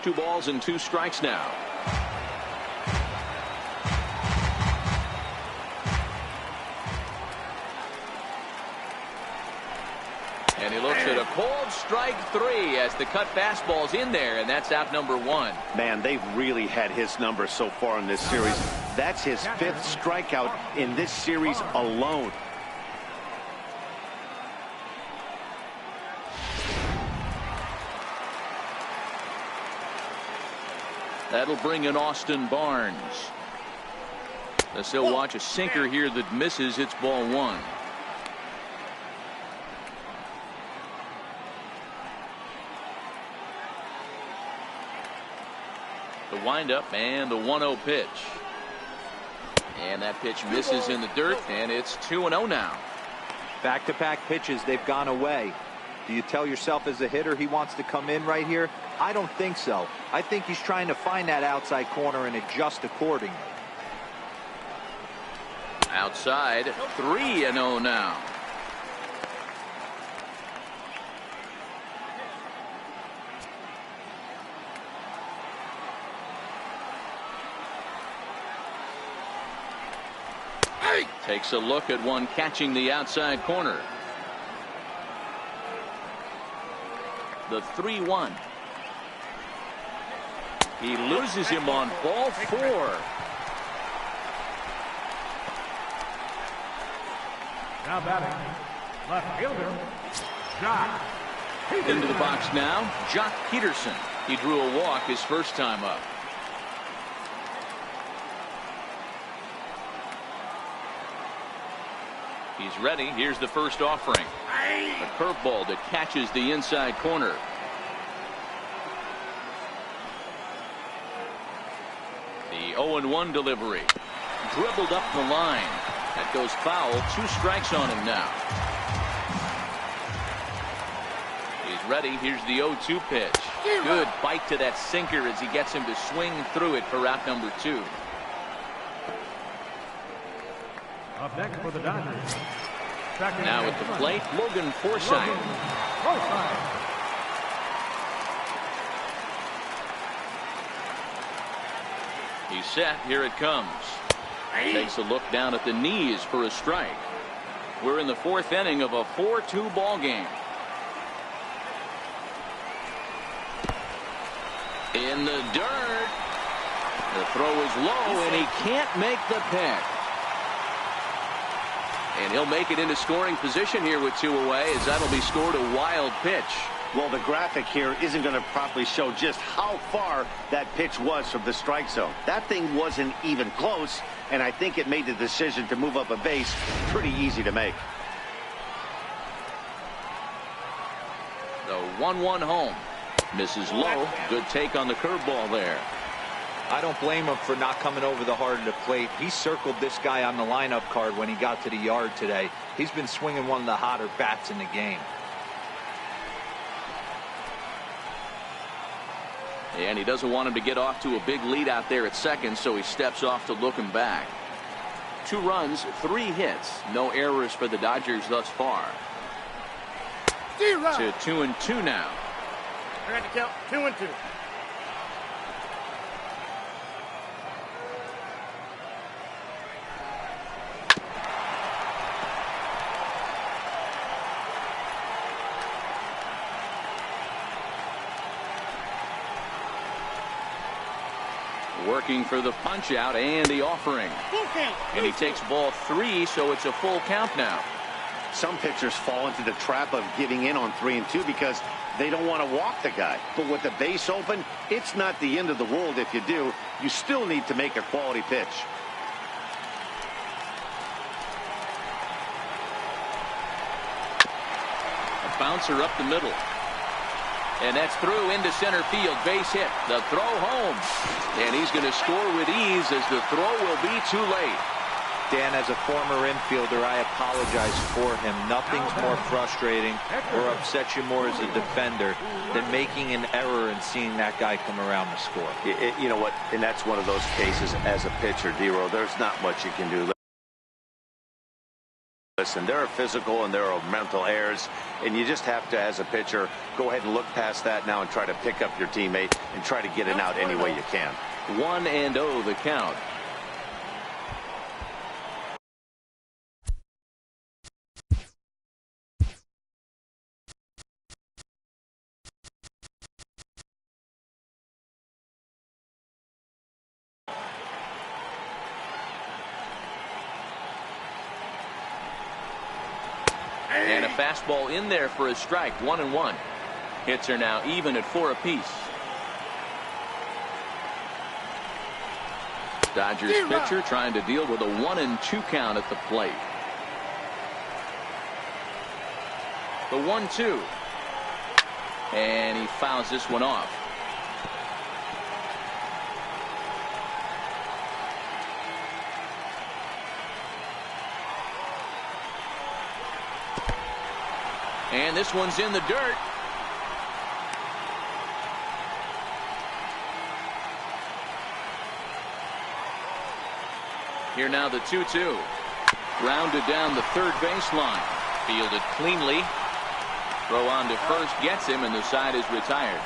Two balls and 2 strikes now. And he looks at a cold strike 3 as the cut fastball's in there, and that's out number 1. Man, they've really had his number so far in this series. That's his 5th strikeout in this series alone. That'll bring in Austin Barnes. They'll still watch a sinker here that misses. It's ball 1. The windup and the 1-0 pitch. And that pitch misses in the dirt, and it's 2-0 now. Back-to-back pitches, they've gone away. Do you tell yourself as a hitter he wants to come in right here? I don't think so. I think he's trying to find that outside corner and adjust accordingly. Outside, 3-0 now. Takes a look at one catching the outside corner. The 3-1. He loses him on ball 4. Now batting, left fielder, Jock. Into the box now, Jock Peterson. He drew a walk his first time up. He's ready. Here's the first offering. A curveball that catches the inside corner. The 0-1 delivery. Dribbled up the line. That goes foul. 2 strikes on him now. He's ready. Here's the 0-2 pitch. Good bite to that sinker as he gets him to swing through it for out number 2. Up next for the Dodgers. Now at the plate, Logan Forsythe. He's set. Here it comes. Takes a look down at the knees for a strike. We're in the 4th inning of a 4-2 ball game. In the dirt. The throw is low, and he can't make the pick. And he'll make it into scoring position here with 2 away, as that'll be scored a wild pitch. Well, the graphic here isn't going to properly show just how far that pitch was from the strike zone. That thing wasn't even close, and I think it made the decision to move up a base pretty easy to make. The 1-1 home. Misses low. Good take on the curveball there. I don't blame him for not coming over the heart of the plate. He circled this guy on the lineup card when he got to the yard today. He's been swinging one of the hotter bats in the game. And he doesn't want him to get off to a big lead out there at second, so he steps off to look him back. 2 runs, 3 hits. No errors for the Dodgers thus far. To 2-2 now. I got to count 2-2. Working for the punch out and the offering. And he takes ball 3, so it's a full count now. Some pitchers fall into the trap of giving in on 3 and 2 because they don't want to walk the guy. But with the base open, it's not the end of the world if you do. You still need to make a quality pitch. A bouncer up the middle. And that's through into center field. Base hit. The throw home. And he's going to score with ease as the throw will be too late. Dan, as a former infielder, I apologize for him. Nothing's more frustrating or upsets you more as a defender than making an error and seeing that guy come around to score. You know what? And that's one of those cases as a pitcher, D-Row. There's not much you can do. Listen, there are physical and there are mental errors, and you just have to, as a pitcher, go ahead and look past that now and try to pick up your teammate and try to get it out any way you can. 1-0 the count. And a fastball in there for a strike. 1-1. Hits are now even at 4 apiece. Dodgers pitcher trying to deal with a 1-2 count at the plate. The 1-2. And he fouls this one off. And this one's in the dirt. Here now the 2-2. Grounded down the third baseline. Fielded cleanly. Throw on to first gets him, and the side is retired.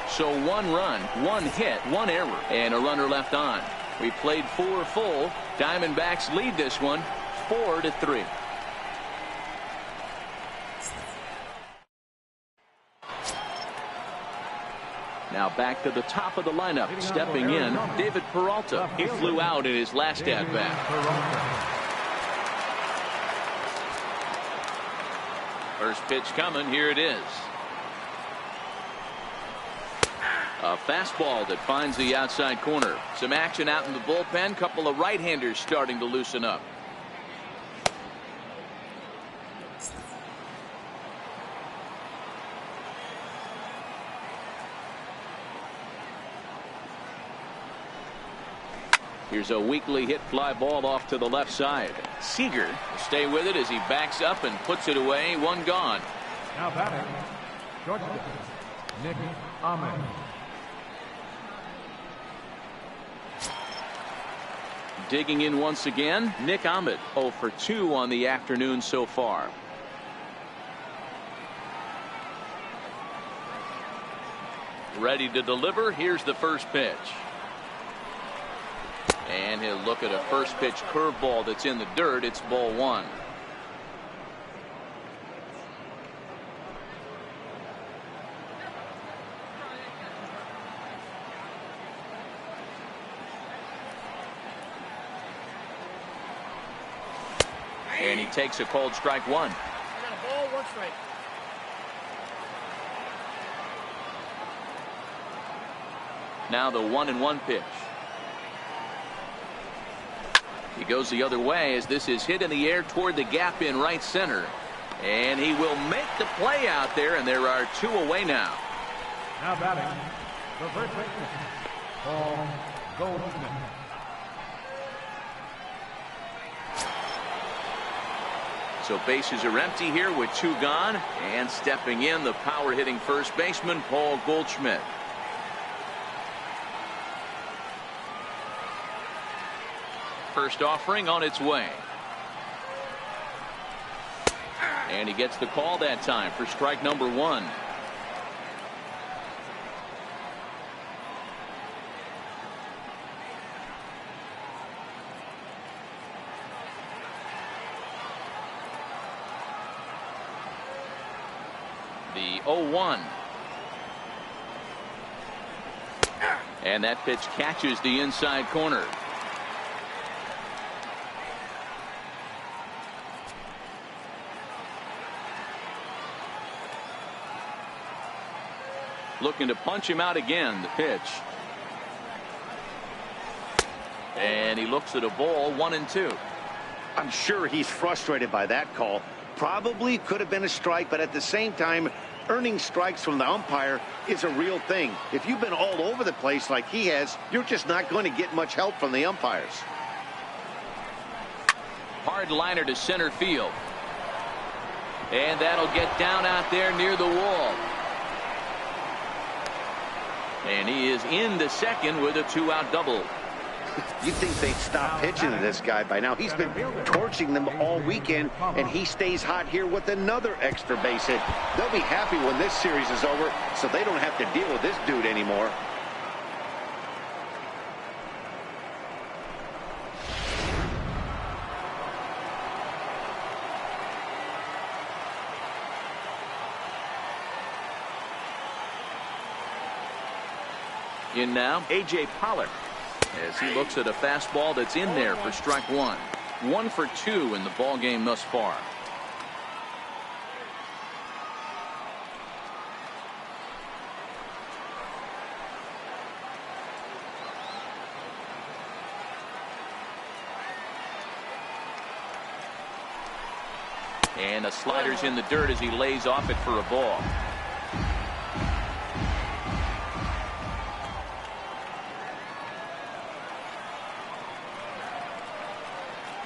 So 1 run, 1 hit, 1 error, and a runner left on. We played 4 full. Diamondbacks lead this one 4-3. Now back to the top of the lineup. Stepping in, David Peralta. He flew out in his last at-bat. First pitch coming. Here it is. A fastball that finds the outside corner. Some action out in the bullpen. Couple of right-handers starting to loosen up. Here's a weakly hit fly ball off to the left side. Seager will stay with it as he backs up and puts it away. One gone. Now batting, Georgia, Nick Ahmed. Digging in once again, Nick Ahmed, 0 for 2 on the afternoon so far. Ready to deliver. Here's the first pitch. And he'll look at a first pitch curveball that's in the dirt. It's ball 1. And he takes a called strike 1. I got a ball, 1 strike. Now the 1-1 pitch. He goes the other way as this is hit in the air toward the gap in right center. And he will make the play out there, and there are 2 away now. Now batting, the first baseman, Paul Goldschmidt. So bases are empty here with 2 gone, and stepping in, the power hitting first baseman Paul Goldschmidt. First offering on its way. And he gets the call that time for strike number 1. The 0-1. And that pitch catches the inside corner. Looking to punch him out again. The pitch. And he looks at a ball, 1-2. I'm sure he's frustrated by that call. Probably could have been a strike, but at the same time, earning strikes from the umpire is a real thing. If you've been all over the place like he has, you're just not going to get much help from the umpires. Hard liner to center field. And that'll get down out there near the wall. And he is in the second with a 2-out double. You'd think they'd stop pitching to this guy by now. He's been torching them all weekend, and he stays hot here with another extra base hit. They'll be happy when this series is over, so they don't have to deal with this dude anymore. In now, A.J. Pollard, as he looks at a fastball that's in there for strike 1. 1 for 2 in the ball game thus far. And a slider's in the dirt as he lays off it for a ball.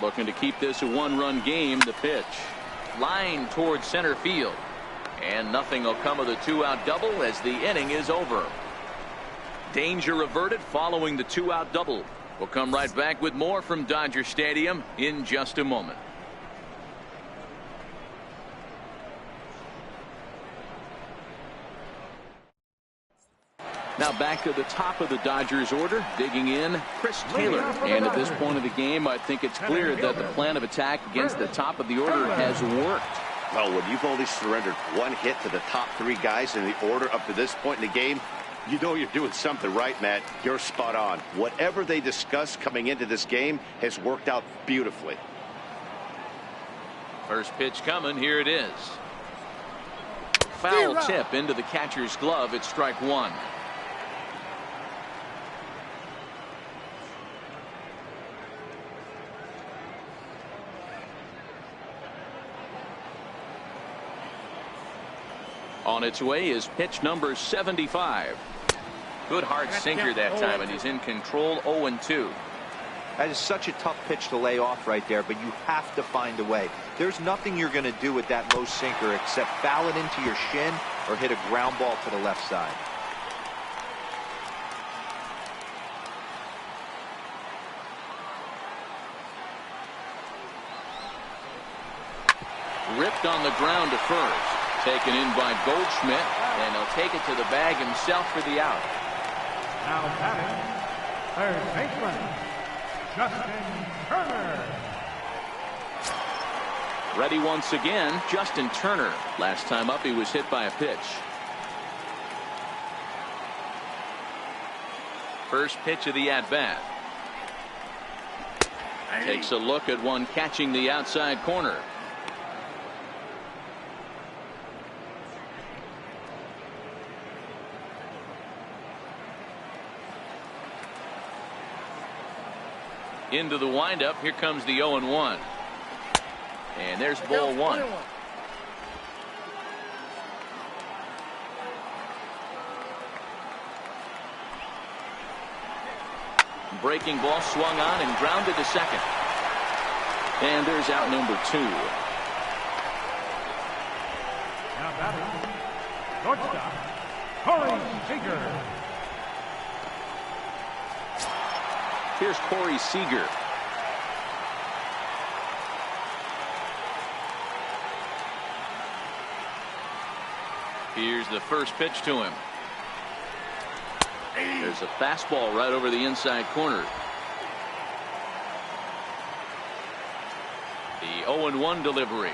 Looking to keep this a 1-run game. The pitch. Line towards center field. And nothing will come of the 2-out double as the inning is over. Danger averted following the 2-out double. We'll come right back with more from Dodger Stadium in just a moment. Now back to the top of the Dodgers order. Digging in, Chris Taylor. And at this point of the game, I think it's clear that the plan of attack against the top of the order has worked. Well, when you've only surrendered 1 hit to the top 3 guys in the order up to this point in the game, you know you're doing something right, Matt. You're spot on. Whatever they discussed coming into this game has worked out beautifully. First pitch coming. Here it is. Foul tip into the catcher's glove. It's strike 1. On its way is pitch number 75. Good hard sinker that time, and he's in control. 0-2. That is such a tough pitch to lay off right there, but you have to find a way. There's nothing you're going to do with that low sinker except foul it into your shin or hit a ground ball to the left side. Ripped on the ground to first. Taken in by Goldschmidt, and he'll take it to the bag himself for the out. Now batting, third baseman, Justin Turner. Ready once again, Justin Turner. Last time up, he was hit by a pitch. First pitch of the at-bat. Takes a look at one catching the outside corner. Into the windup. Here comes the 0-1. And there's ball one. Breaking ball swung on and grounded to second. And there's out number 2. Now batting, shortstop, Corey Seager. Here's Corey Seager. Here's the first pitch to him. There's a fastball right over the inside corner. The 0-1 delivery.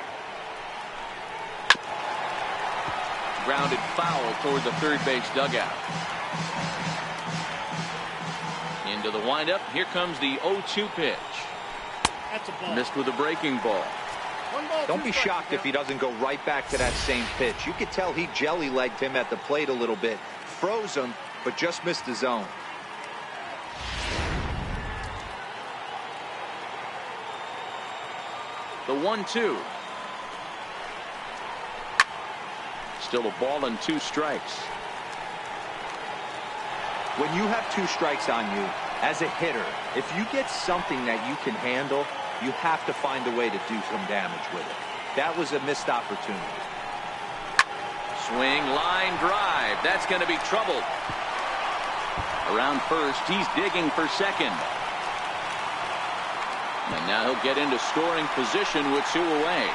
Grounded foul toward the third base dugout. Into the windup. Here comes the 0-2 pitch. That's a ball. Missed with a breaking ball. Don't be shocked if he doesn't go right back to that same pitch. You could tell he jelly-legged him at the plate a little bit. Froze him, but just missed the zone. The 1-2. Still a ball and 2 strikes. When you have 2 strikes on you, as a hitter, if you get something that you can handle, you have to find a way to do some damage with it. That was a missed opportunity. Swing, line drive. That's going to be trouble. Around first, he's digging for second. And now he'll get into scoring position with 2 away.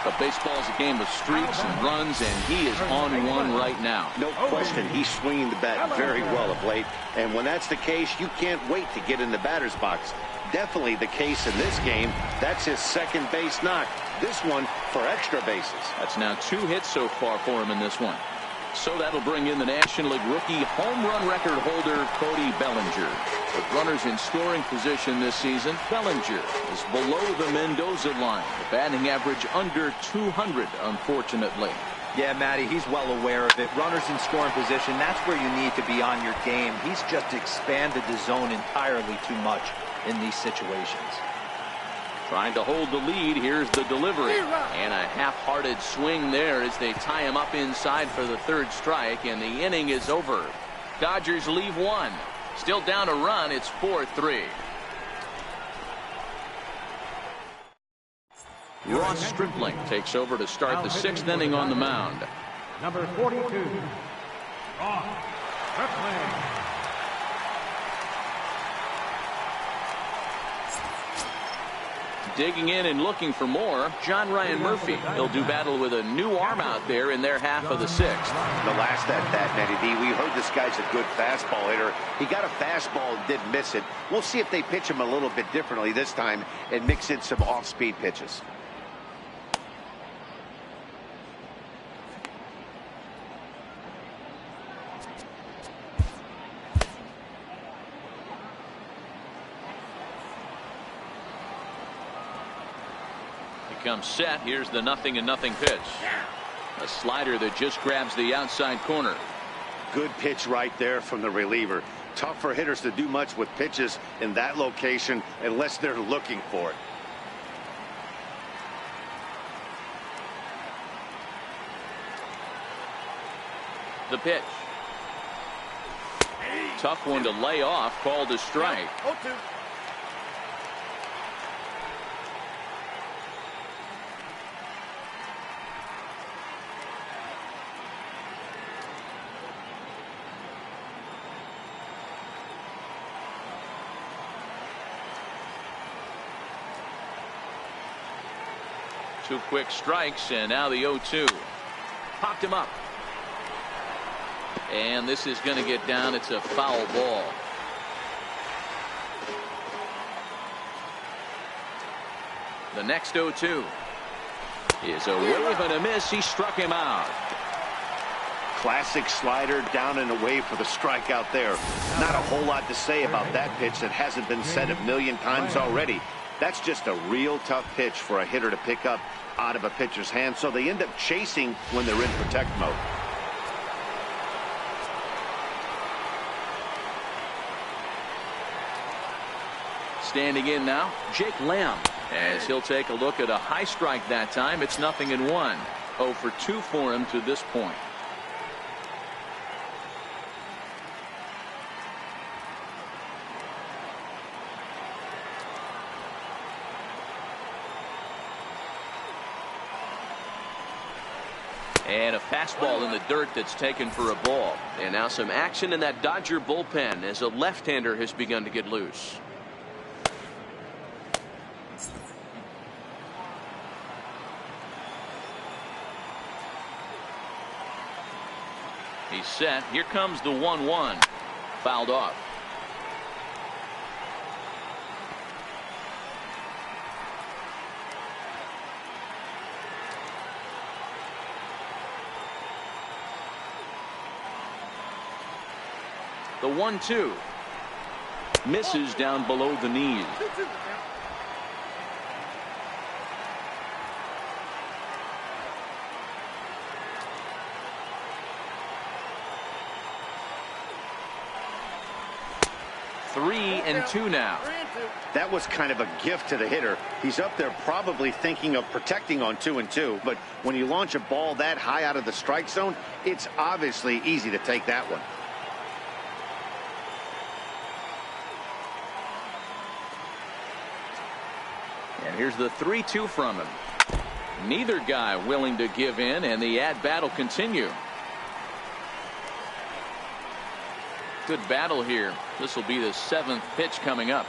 But baseball's a game of streaks and runs, and he is on one right now. No question, he's swinging the bat very well of late. And when that's the case, you can't wait to get in the batter's box. Definitely the case in this game. That's his second base knock. This one for extra bases. That's now 2 hits so far for him in this one. So that'll bring in the National League rookie home run record holder Cody Bellinger. With runners in scoring position this season, Bellinger is below the Mendoza line. The batting average under 200, unfortunately. Yeah, Matty, he's well aware of it. Runners in scoring position, that's where you need to be on your game. He's just expanded the zone entirely too much in these situations. Trying to hold the lead. Here's the delivery. And a half-hearted swing there as they tie him up inside for the 3rd strike, and the inning is over. Dodgers leave 1. Still down a run. It's 4-3. Ross Stripling takes over to start the 6th inning on the mound. Number 42, Ross Stripling. Digging in and looking for more, John Ryan Murphy. He'll do battle with a new arm out there in their half of the 6th. The last at bat, Matty D, we heard this guy's a good fastball hitter. He got a fastball and didn't miss it. We'll see if they pitch him a little bit differently this time and mix in some off-speed pitches. Comes set. Here's the 0-0 pitch. A slider that just grabs the outside corner. Good pitch right there from the reliever. Tough for hitters to do much with pitches in that location unless they're looking for it. The pitch. Tough one to lay off, called a strike. Two quick strikes, and now the 0-2. Popped him up. And this is going to get down. It's a foul ball. The next 0-2 is a wave and a miss. He struck him out. Classic slider down and away for the strikeout there. Not a whole lot to say about that pitch that hasn't been said a million times already. That's just a real tough pitch for a hitter to pick up out of a pitcher's hand, so they end up chasing when they're in protect mode. Standing in now, Jake Lamb, as he'll take a look at a high strike that time. It's 0-1. 0 for 2 for him to this point. And a fastball in the dirt that's taken for a ball. And now some action in that Dodger bullpen as a left-hander has begun to get loose. He's set. Here comes the 1-1. Fouled off. The 1-2 misses down below the knees. Three and two now. That was kind of a gift to the hitter. He's up there probably thinking of protecting on 2-2, but when you launch a ball that high out of the strike zone, it's obviously easy to take that one. And here's the 3-2 from him. Neither guy willing to give in, and the at-bat will continue. Good battle here. This will be the 7th pitch coming up.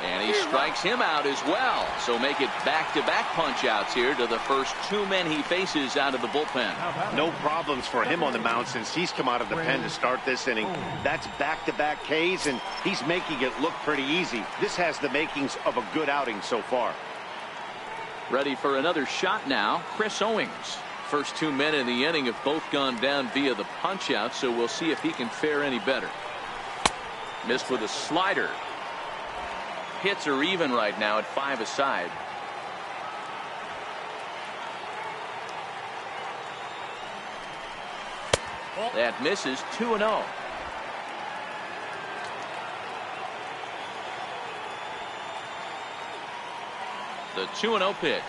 And he strikes him out as well. So make it back-to-back punch-outs here to the first 2 men he faces out of the bullpen. No problems for him on the mound since he's come out of the pen to start this inning. That's back-to-back Ks, and he's making it look pretty easy. This has the makings of a good outing so far. Ready for another shot now, Chris Owings. First 2 men in the inning have both gone down via the punch-out, so we'll see if he can fare any better. Missed with a slider. Hits are even right now at 5 aside. That misses. 2-0. The 2-0 pitch.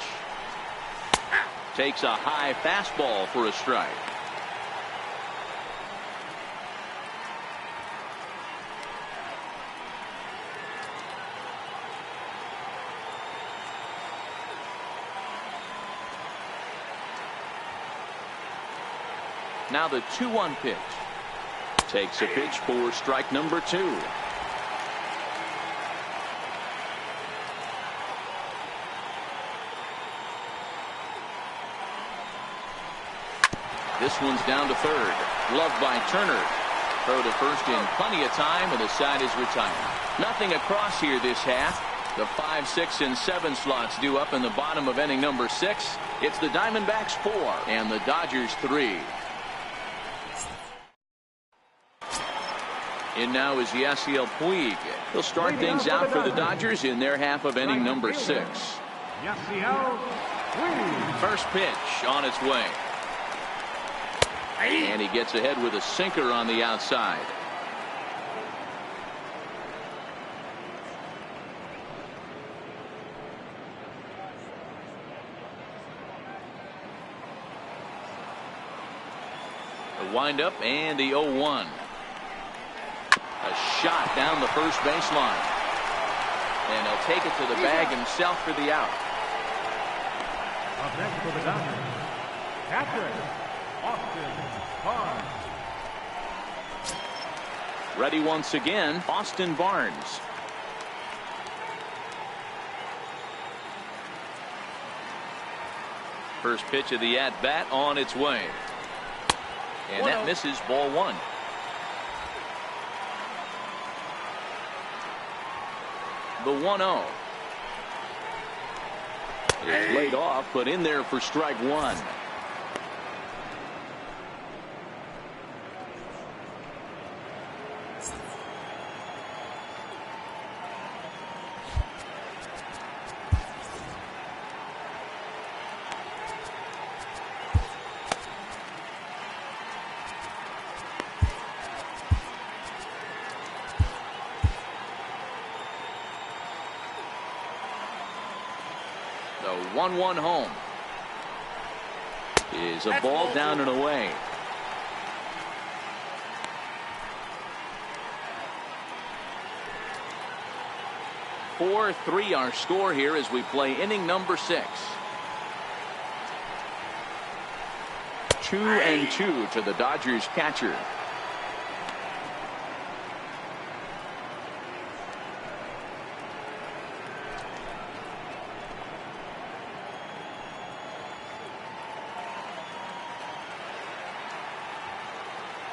Takes a high fastball for a strike. Now the 2-1 pitch. Takes a pitch for strike number 2. This one's down to third. Gloved by Turner. Throw to first in plenty of time, and the side is retired. Nothing across here this half. The 5, 6, and 7 slots due up in the bottom of inning number 6. It's the Diamondbacks 4 and the Dodgers 3. In now is Yasiel Puig. He'll start things out for the Dodgers in their half of inning number 6. First pitch on its way. And he gets ahead with a sinker on the outside. The windup and the 0-1. A shot down the first baseline. And he'll take it to the bag himself for the out. Up next for the Dodgers, catcher, Austin Barnes. Ready once again, Austin Barnes. First pitch of the at-bat on its way. And that misses, ball one. The 1-0. It's laid off, but in there for strike one. The 1-1 home is a ball down and away. Four 3 our score here as we play inning number 6. 2-2 to the Dodgers catcher.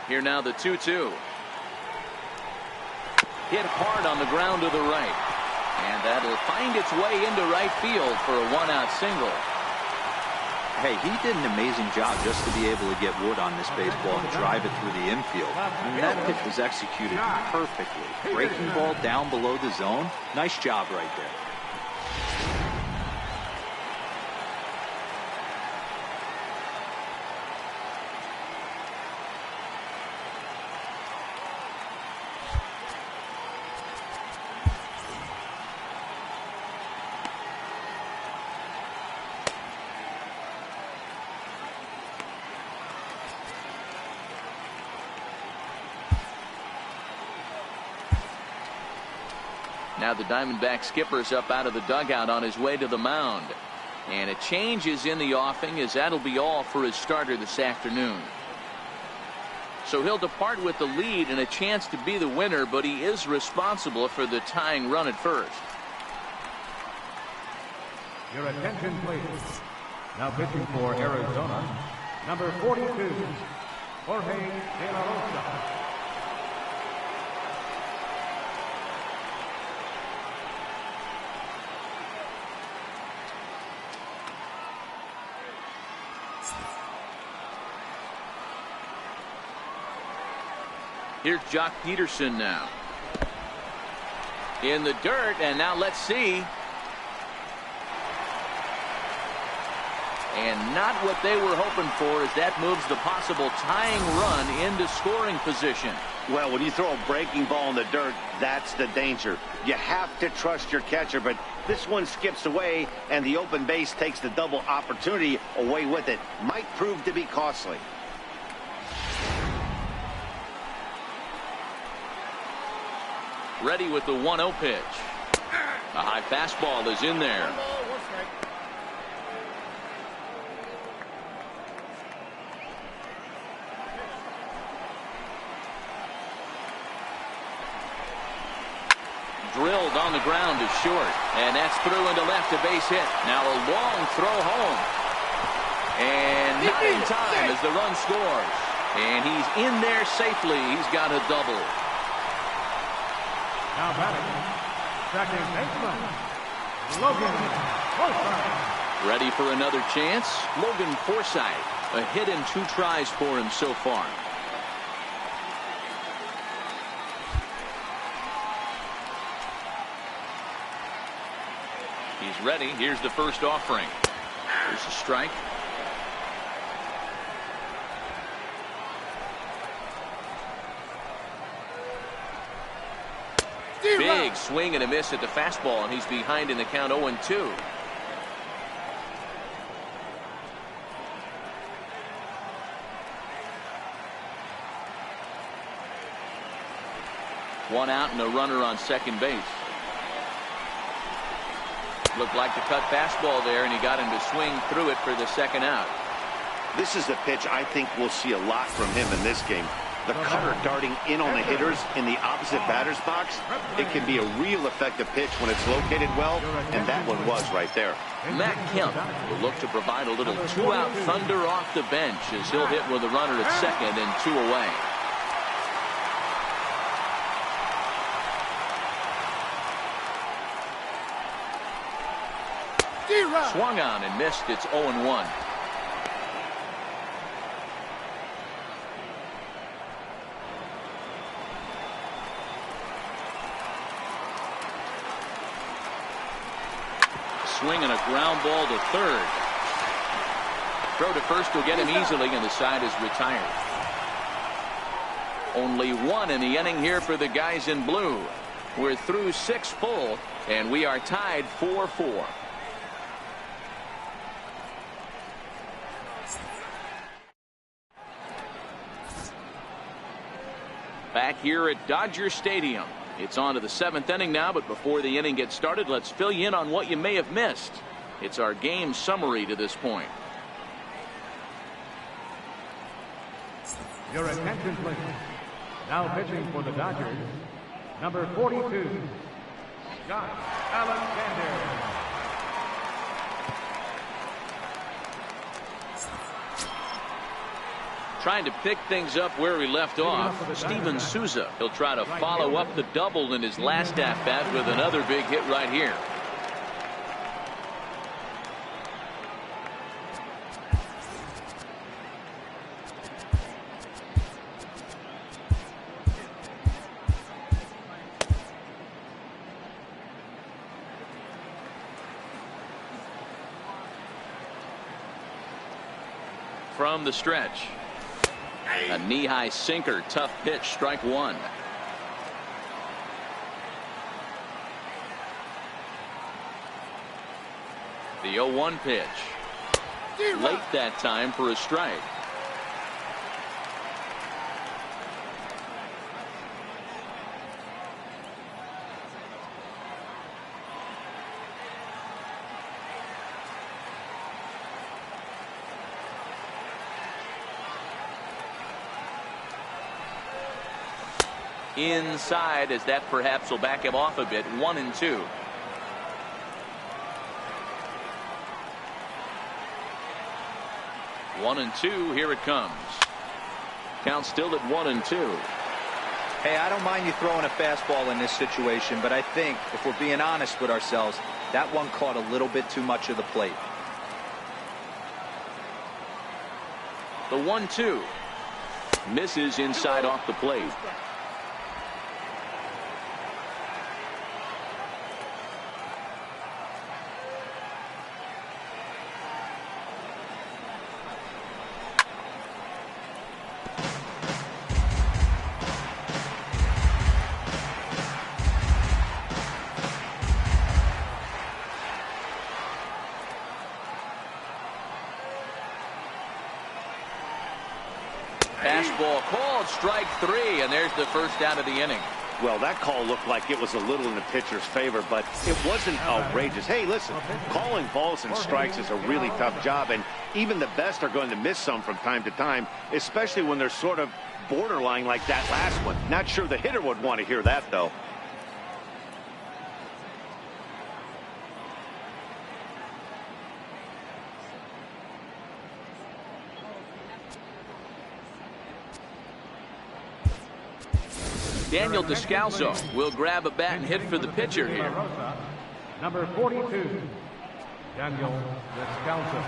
Here now the 2-2. Hit hard on the ground to the right. And that'll find its way into right field for a 1-out single. Hey, he did an amazing job just to be able to get wood on this baseball and drive it through the infield. I mean, that pitch was executed perfectly. Breaking ball down below the zone. Nice job right there. Now the Diamondback skipper's up out of the dugout on his way to the mound. And a change is in the offing, as that'll be all for his starter this afternoon. So he'll depart with the lead and a chance to be the winner, but he is responsible for the tying run at first. Your attention, please. Now pitching for Arizona, number 42, Jorge De La Rosa. Here's Jock Peterson now. In the dirt, and now let's see. And not what they were hoping for, as that moves the possible tying run into scoring position. Well, when you throw a breaking ball in the dirt, that's the danger. You have to trust your catcher, but this one skips away, and the open base takes the double opportunity away with it. Might prove to be costly. Ready with the 1-0 pitch. A high fastball is in there. Drilled on the ground is short, and that's through into left, a base hit. Now a long throw home, and not in time as the run scores, and he's in there safely. He's got a double. Now batting, second baseman, Logan Forsythe. Ready for another chance? Logan Forsythe. A hit in 2 tries for him so far. He's ready. Here's the first offering. There's a strike. Big swing and a miss at the fastball, and he's behind in the count 0-2. One out and a runner on second base. Looked like the cut fastball there, and he got him to swing through it for the second out. This is the pitch I think we'll see a lot from him in this game. The cutter darting in on the hitters in the opposite batter's box, it can be a real effective pitch when it's located well, and that one was right there. Matt Kemp will look to provide a little two-out thunder off the bench as he'll hit with a runner at second and 2 away. Swung on and missed. It's 0-1. Swinging a ground ball to third. Throw to first will get him easily, and the side is retired. Only 1 in the inning here for the guys in blue. We're through 6 full, and we are tied 4-4. Back here at Dodger Stadium. It's on to the 7th inning now, but before the inning gets started, let's fill you in on what you may have missed. It's our game summary to this point. Your attention, please. Now pitching for the Dodgers, number 42, Josh Alexander. Trying to pick things up where he left off, Steven Souza. He'll try to follow up the double in his last at-bat with another big hit right here. From the stretch. A knee-high sinker, tough pitch, strike 1. The 0-1 pitch. Late that time for a strike. Inside, as that perhaps will back him off a bit. 1-2. One and two. Here it comes. Count still at 1-2. Hey, I don't mind you throwing a fastball in this situation, but I think if we're being honest with ourselves, that one caught a little bit too much of the plate. The 1-2 misses inside off the plate. Fastball called, strike 3, and there's the first out of the inning. Well, that call looked like it was a little in the pitcher's favor, but it wasn't outrageous. Hey, listen, calling balls and strikes is a really tough job, and even the best are going to miss some from time to time, especially when they're sort of borderline like that last one. Not sure the hitter would want to hear that, though. Daniel Descalso will grab a bat and hit for the pitcher here. Number 42, Daniel Descalso.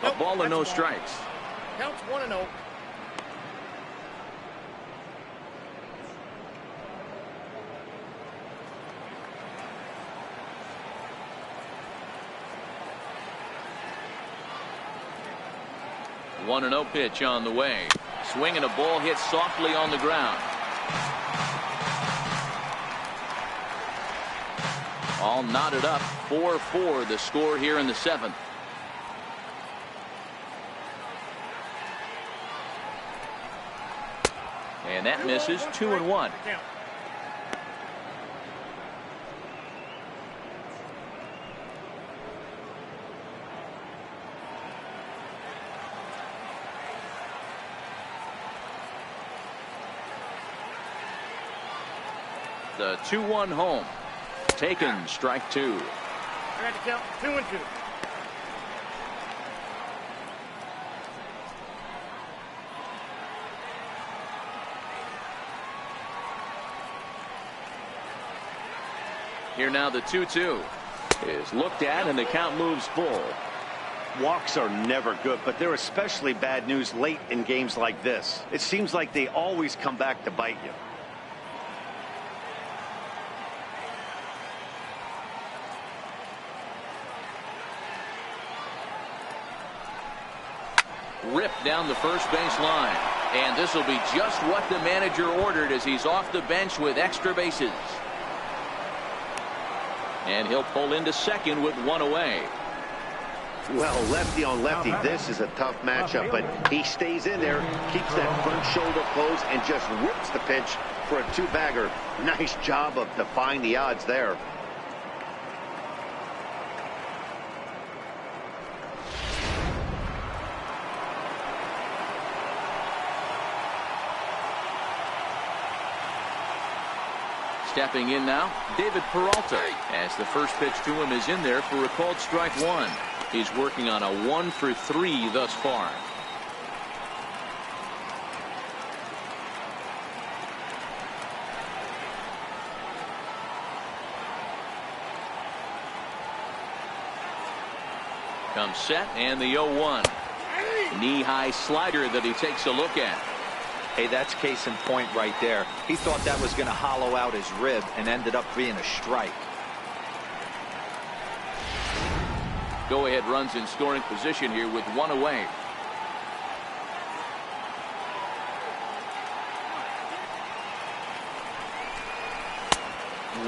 A ball and no strikes. Counts 1-0. One 1-0 pitch on the way. Swinging a ball hit softly on the ground. All knotted up. 4-4 the score here in the 7th. And that misses. 2-1. The 2-1 home. Taken, strike 2. I got to count 2-2. Here now the 2-2 is looked at and the count moves full. Walks are never good, but they're especially bad news late in games like this. It seems like they always come back to bite you. Ripped down the first base line. And this will be just what the manager ordered as he's off the bench with extra bases. And he'll pull into second with 1 away. Well, lefty on lefty, this is a tough matchup, but he stays in there, keeps that front shoulder closed, and just rips the pitch for a 2-bagger. Nice job of defying the odds there. Stepping in now, David Peralta, as the first pitch to him is in there for a called strike 1. He's working on a 1-for-3 thus far. Comes set and the 0-1. Knee-high slider that he takes a look at. Hey, that's case in point right there. He thought that was going to hollow out his rib and ended up being a strike. Go-ahead runs in scoring position here with 1 away.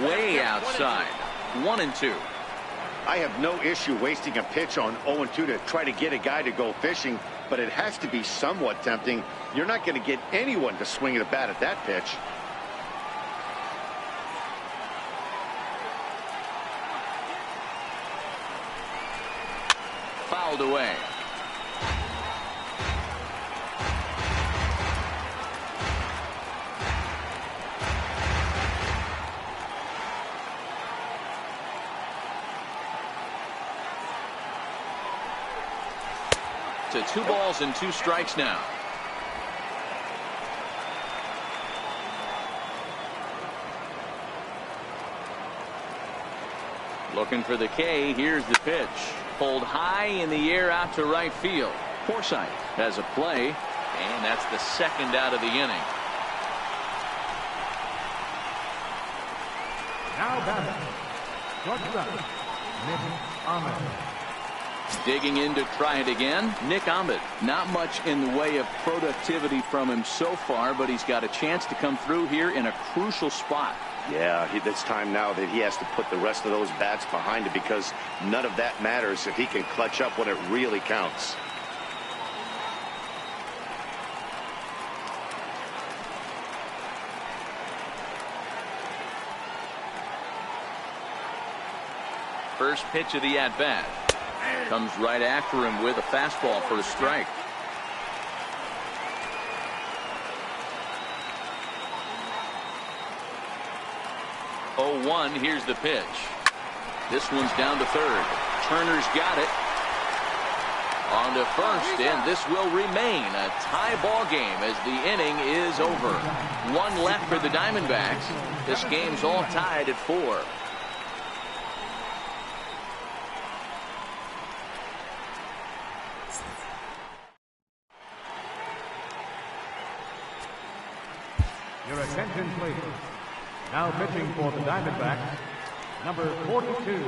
Way outside. 1-2. I have no issue wasting a pitch on 0-2 to try to get a guy to go fishing, but it has to be somewhat tempting. You're not going to get anyone to swing at a bat at that pitch. Fouled away. To 2 balls and 2 strikes now. Looking for the K. Here's the pitch. Pulled high in the air out to right field. Forsythe has a play, and that's the second out of the inning. Now batting, shortstop, Nick Ahmed. Digging in to try it again, Nick Ahmed. Not much in the way of productivity from him so far, but he's got a chance to come through here in a crucial spot. Yeah, it's time now that he has to put the rest of those bats behind it, because none of that matters if he can clutch up when it really counts. First pitch of the at-bat. Comes right after him with a fastball for a strike. Oh, 1. Here's the pitch. This one's down to third. Turner's got it. On to first, and this will remain a tie ball game as the inning is over. 1 left for the Diamondbacks. This game's all tied at 4. Your attention, please. Now pitching for the Diamondbacks, number 42.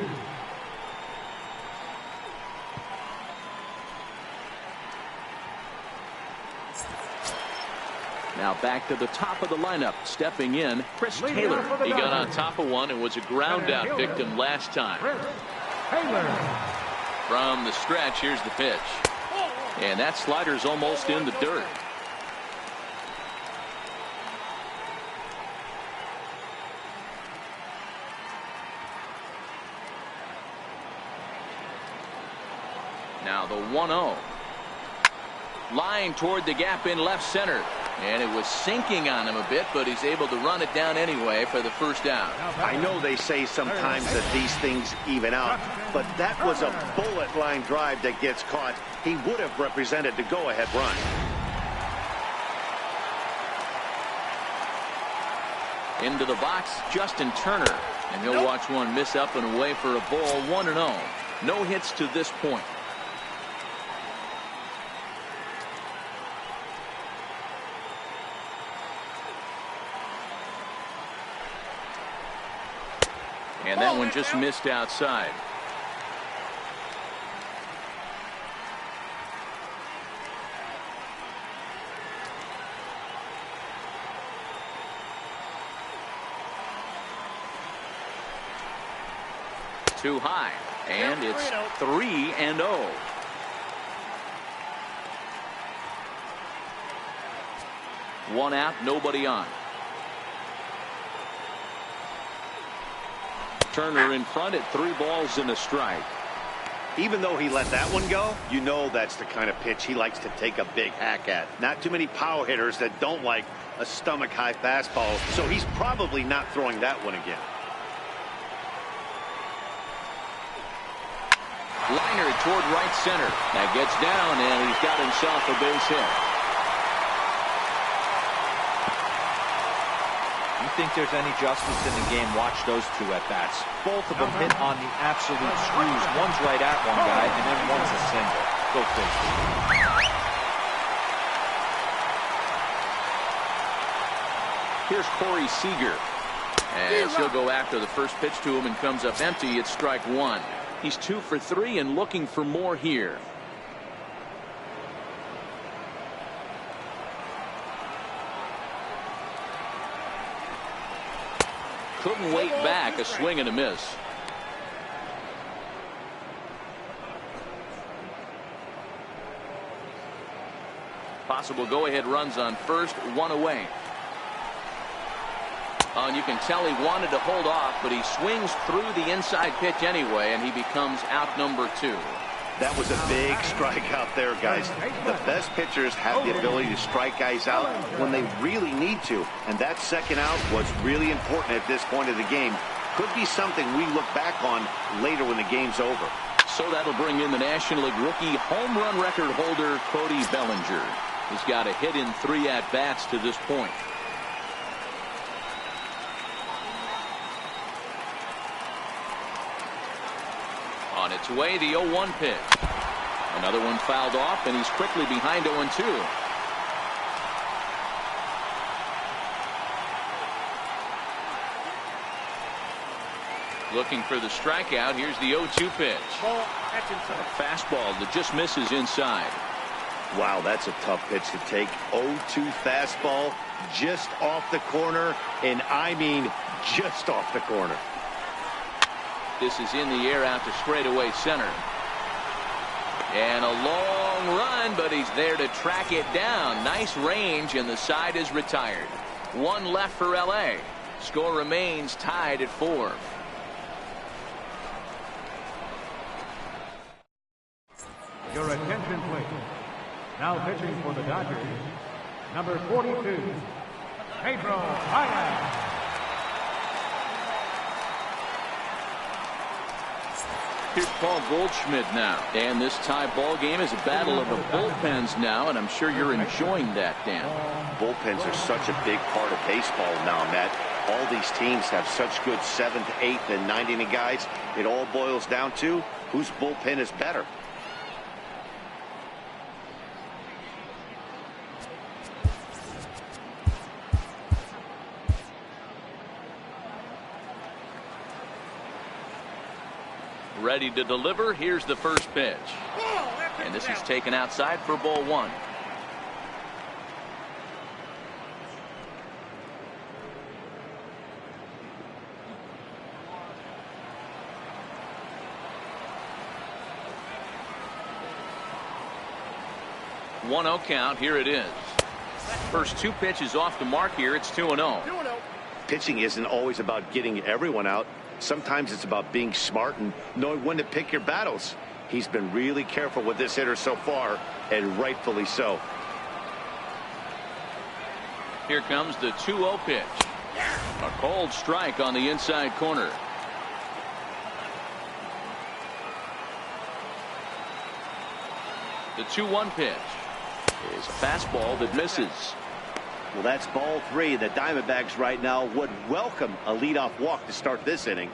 Now back to the top of the lineup. Stepping in, Chris Taylor. He got on top of one and was a ground out victim last time. Taylor. From the stretch, here's the pitch. And that slider's almost in the dirt. Now the 1-0. Line toward the gap in left center. And it was sinking on him a bit, but he's able to run it down anyway for the first out. I know they say sometimes that these things even out, but that was a bullet line drive that gets caught. He would have represented the go-ahead run. Into the box, Justin Turner. And he'll watch one miss up and away for a ball, 1-0. No hits to this point. And that one just missed outside. Too high, and it's 3-0. One out, nobody on. Turner in front at 3 balls and a strike. Even though he let that one go, you know that's the kind of pitch he likes to take a big hack at. Not too many power hitters that don't like a stomach-high fastball, so he's probably not throwing that one again. Liner toward right center. That gets down, and he's got himself a base hit. You think there's any justice in the game, watch those two at-bats. Both of them hit on the absolute screws. One's right at one guy, and then one's a single. Go figure. Here's Corey Seager. As he'll go after the first pitch to him and comes up empty, it's strike one. He's 2 for 3 and looking for more here. Couldn't wait back, a swing and a miss. Possible go-ahead runs on first, 1 away. Oh, and you can tell he wanted to hold off, but he swings through the inside pitch anyway, and he becomes out number 2. That was a big strikeout there, guys. The best pitchers have the ability to strike guys out when they really need to, and that second out was really important at this point of the game. Could be something we look back on later when the game's over. So that'll bring in the National League rookie home run record holder Cody Bellinger. He's got a hit in 3 at-bats to this point. On its way, the 0-1 pitch. Another one fouled off, and he's quickly behind 0-2. Looking for the strikeout. Here's the 0-2 pitch. A fastball that just misses inside. Wow, that's a tough pitch to take. 0-2 fastball just off the corner, and I mean just off the corner. This is in the air out to straightaway center. And a long run, but he's there to track it down. Nice range, and the side is retired. 1 left for LA. Score remains tied at 4. Your attention, please. Now pitching for the Dodgers, number 42, Pedro Baez. Here's Paul Goldschmidt now. And this tie ball game is a battle of the bullpens now, and I'm sure you're enjoying that, Dan. Bullpens are such a big part of baseball now, Matt. All these teams have such good 7th, 8th, and 9th inning guys. It all boils down to whose bullpen is better. Ready to deliver. Here's the first pitch. And this is taken outside for ball 1. One 0 count. Here it is. First 2 pitches off the mark here. It's 2-0. Pitching isn't always about getting everyone out. Sometimes it's about being smart and knowing when to pick your battles. He's been really careful with this hitter so far, and rightfully so. Here comes the 2-0 pitch. A cold strike on the inside corner. The 2-1 pitch is a fastball that misses. Well, that's ball 3. The Diamondbacks right now would welcome a leadoff walk to start this inning.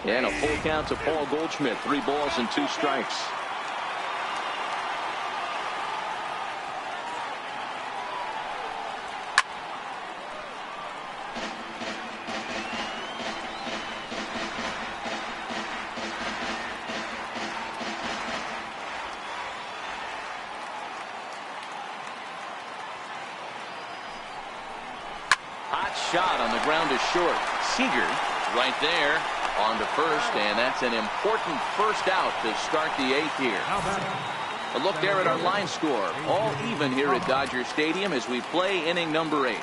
And a full count to Paul Goldschmidt. 3 balls and 2 strikes. Hot shot on the ground is short. Seager right there on to first, and that's an important first out to start the 8th here. A look there at our line score. All even here at Dodger Stadium as we play inning number 8.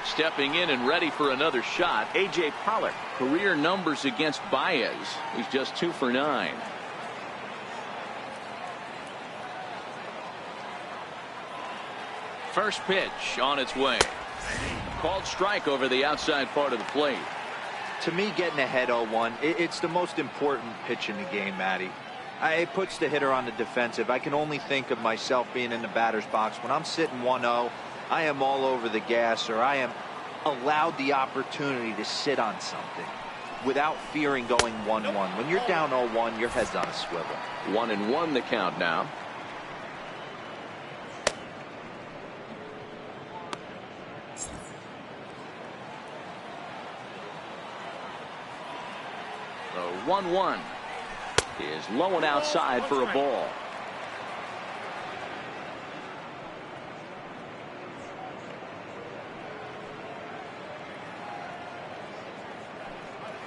Stepping in and ready for another shot, A.J. Pollock. Career numbers against Baez. He's just 2 for 9. First pitch on its way. Called strike over the outside part of the plate. To me, getting ahead 0-1, it's the most important pitch in the game, Matty. It puts the hitter on the defensive. I can only think of myself being in the batter's box. When I'm sitting 1-0, I am all over the gas, or I am allowed the opportunity to sit on something without fearing going 1-1. When you're down 0-1, your head's on a swivel. 1-1 the count now. The 1-1 is low and outside for a ball.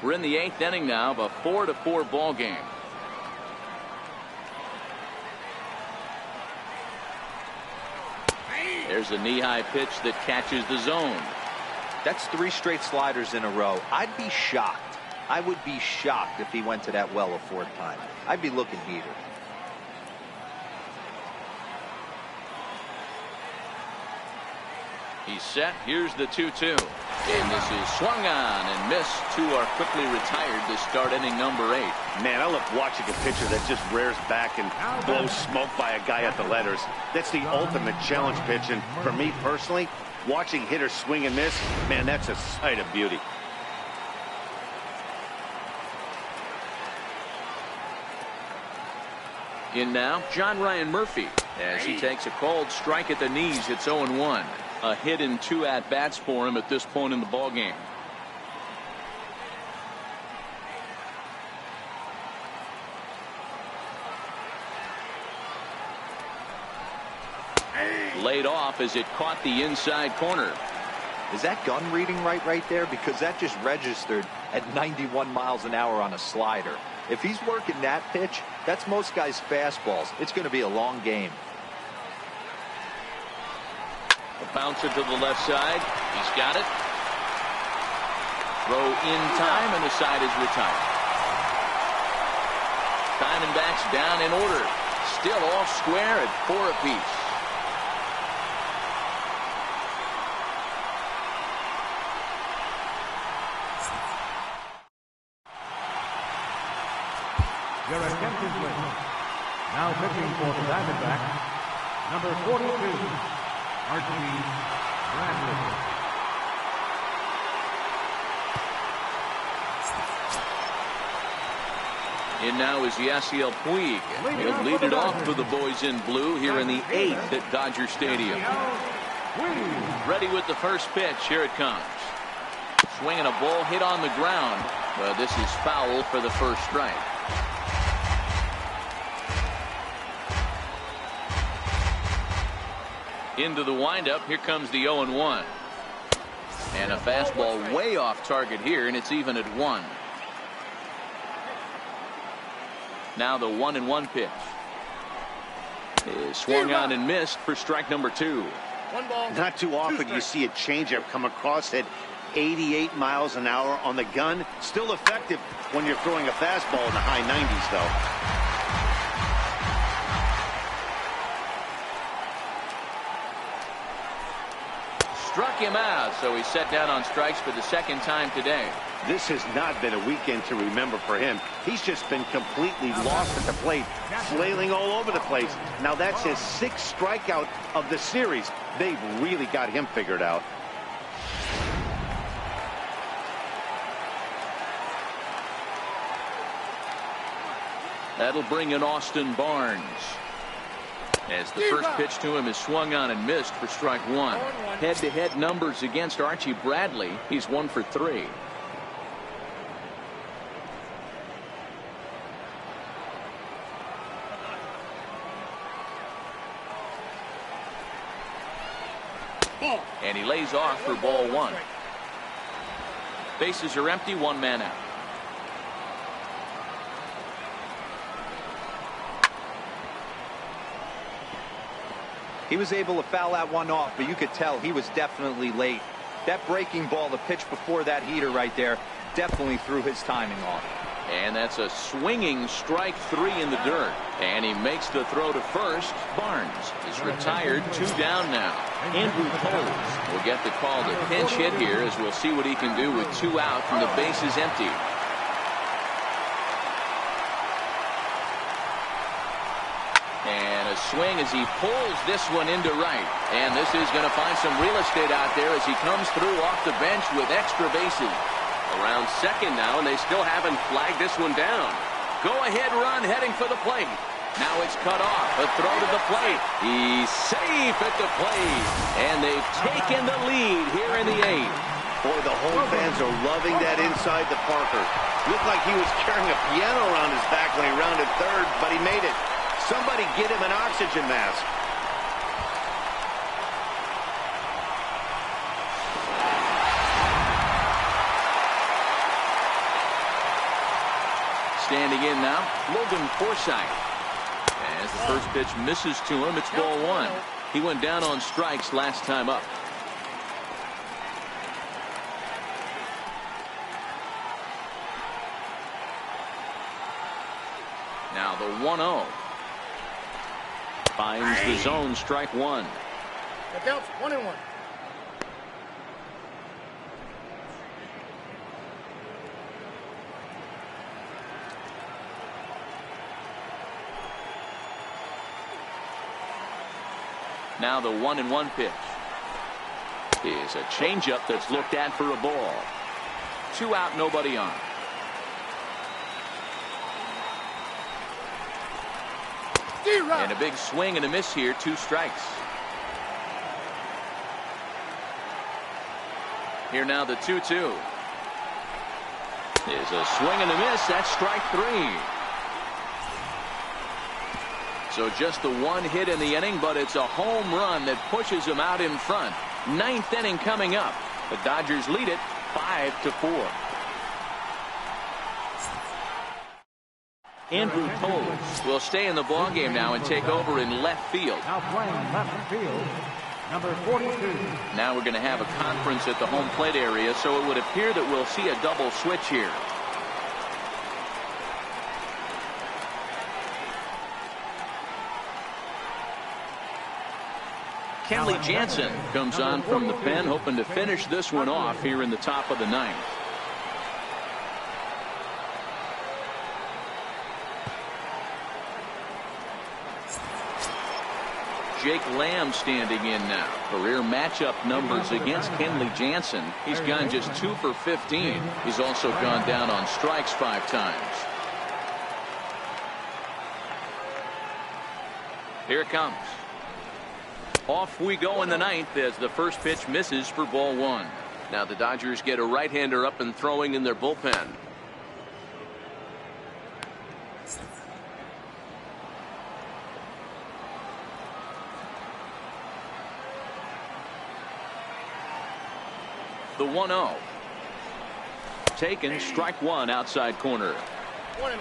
We're in the 8th inning now of a 4-4 ball game. There's a knee-high pitch that catches the zone. That's 3 straight sliders in a row. I'd be shocked. I would be shocked if he went to that well a 4th time. I'd be looking heated. He's set. Here's the 2-2. And this is swung on and missed. 2 are quickly retired to start inning number 8. Man, I love watching a pitcher that just rears back and blows smoke by a guy at the letters. That's the ultimate challenge pitch. And for me personally, watching hitters swing and miss, man, that's a sight of beauty. In now, John Ryan Murphy as he takes a called strike at the knees. It's 0-1. A hit in 2 at-bats for him at this point in the ballgame. Laid off as it caught the inside corner. Is that gun reading right there? Because that just registered at 91 miles an hour on a slider. If he's working that pitch, that's most guys' fastballs. It's going to be a long game. A bouncer to the left side. He's got it. Throw in time, and the side is retired. Diamondbacks down in order. Still all square at 4 apiece. Your attention, please. Now pitching for the Diamondbacks, number 42, Archie Bradley. In now is Yasiel Puig. He'll lead it off for the boys in blue here in the 8th at Dodger Stadium. Ready with the first pitch. Here it comes. Swinging a ball hit on the ground. But this is foul for the first strike. Into the windup. Here comes the 0-1. And a fastball way off target here, and it's even at 1. Now the 1-1 pitch is swung on and missed for strike number 2. 1 ball. Not too often you see a changeup come across at 88 miles an hour on the gun. Still effective when you're throwing a fastball in the high 90s, though. Struck him out, so he's set down on strikes for the second time today. This has not been a weekend to remember for him. He's just been completely lost at the plate, flailing all over the place. Now that's his 6th strikeout of the series. They've really got him figured out. That'll bring in Austin Barnes, as the first pitch to him is swung on and missed for strike 1. Head-to-head numbers against Archie Bradley. He's 1 for 3. And he lays off for ball 1. Bases are empty, 1 man out. He was able to foul that one off, but you could tell he was definitely late. That breaking ball, the pitch before that heater right there, definitely threw his timing off. And that's a swinging strike 3 in the dirt. And he makes the throw to first. Barnes is retired, 2 down now. Andrew Toles will get the call to pinch hit here, as we'll see what he can do with 2 out from the bases empty. And a swing as he pulls this one into right. And this is going to find some real estate out there as he comes through off the bench with extra bases. Around second now, and they still haven't flagged this one down. Go-ahead run heading for the plate. Now it's cut off. A throw to the plate. He's safe at the plate. And they've taken the lead here in the 8th. Boy, the home fans are loving that inside the Parker. Looked like he was carrying a piano around his back when he rounded third, but he made it. Somebody get him an oxygen mask. Standing in now, Logan Forsythe. As the first pitch misses to him, it's ball 1. He went down on strikes last time up. Now the 1-0. Finds the zone, strike 1. The count's 1-1. Now the 1-1 pitch is a changeup that's looked at for a ball. 2 out, nobody on. And a big swing and a miss here, 2 strikes. Here now the 2-2 is a swing and a miss. That's strike 3. So just the 1 hit in the inning, but it's a home run that pushes him out in front. 9th inning coming up. The Dodgers lead it 5-4. Andrew Toles will stay in the ballgame now and take over in left field. Now playing left field, number 42. Now we're going to have a conference at the home plate area, so it would appear that we'll see a double switch here. Kenley Jansen comes on from the pen, hoping to finish this one off here in the top of the 9th. Jake Lamb standing in now. Career matchup numbers against Kenley Jansen. He's gone just 2 for 15. He's also gone down on strikes 5 times. Here it comes. Off we go in the 9th as the first pitch misses for ball 1. Now the Dodgers get a right-hander up and throwing in their bullpen. The 1-0. Taken, strike 1 outside corner. 1-1.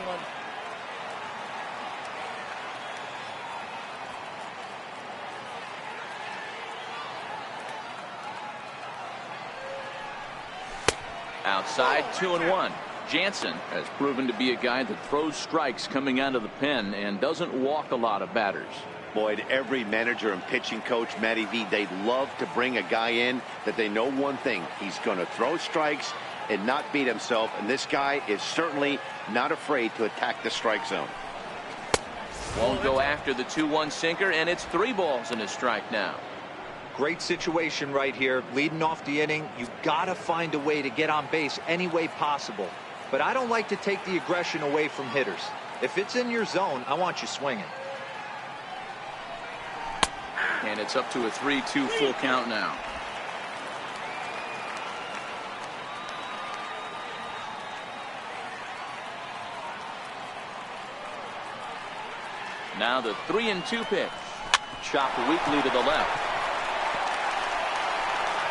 Outside 2-1. Jansen has proven to be a guy that throws strikes coming out of the pen and doesn't walk a lot of batters. Boyd, every manager and pitching coach, Matty V, they'd love to bring a guy in that they know one thing. He's going to throw strikes and not beat himself. And this guy is certainly not afraid to attack the strike zone. Won't go after the 2-1 sinker, and it's 3 balls and a strike now. Great situation right here. Leading off the inning, you got to find a way to get on base any way possible. But I don't like to take the aggression away from hitters. If it's in your zone, I want you swinging. And it's up to a 3-2 full count now. Now the 3-2 pitch. Chopped weakly to the left.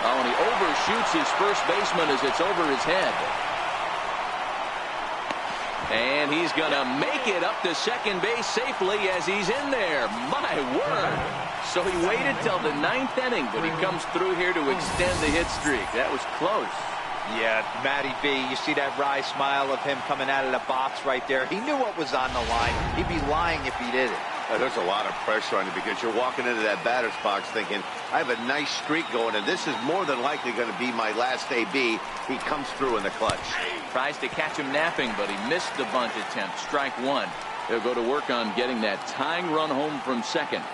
Oh, and he overshoots his first baseman as it's over his head. And he's going to make it up to second base safely as he's in there. My word. So he waited till the 9th inning, but he comes through here to extend the hit streak. That was close. Yeah, Matty B, you see that wry smile of him coming out of the box right there. He knew what was on the line. He'd be lying if he did it. There's a lot of pressure on you because you're walking into that batter's box thinking, I have a nice streak going, and this is more than likely going to be my last AB. He comes through in the clutch. Tries to catch him napping, but he missed the bunt attempt. Strike 1. They'll go to work on getting that tying run home from second.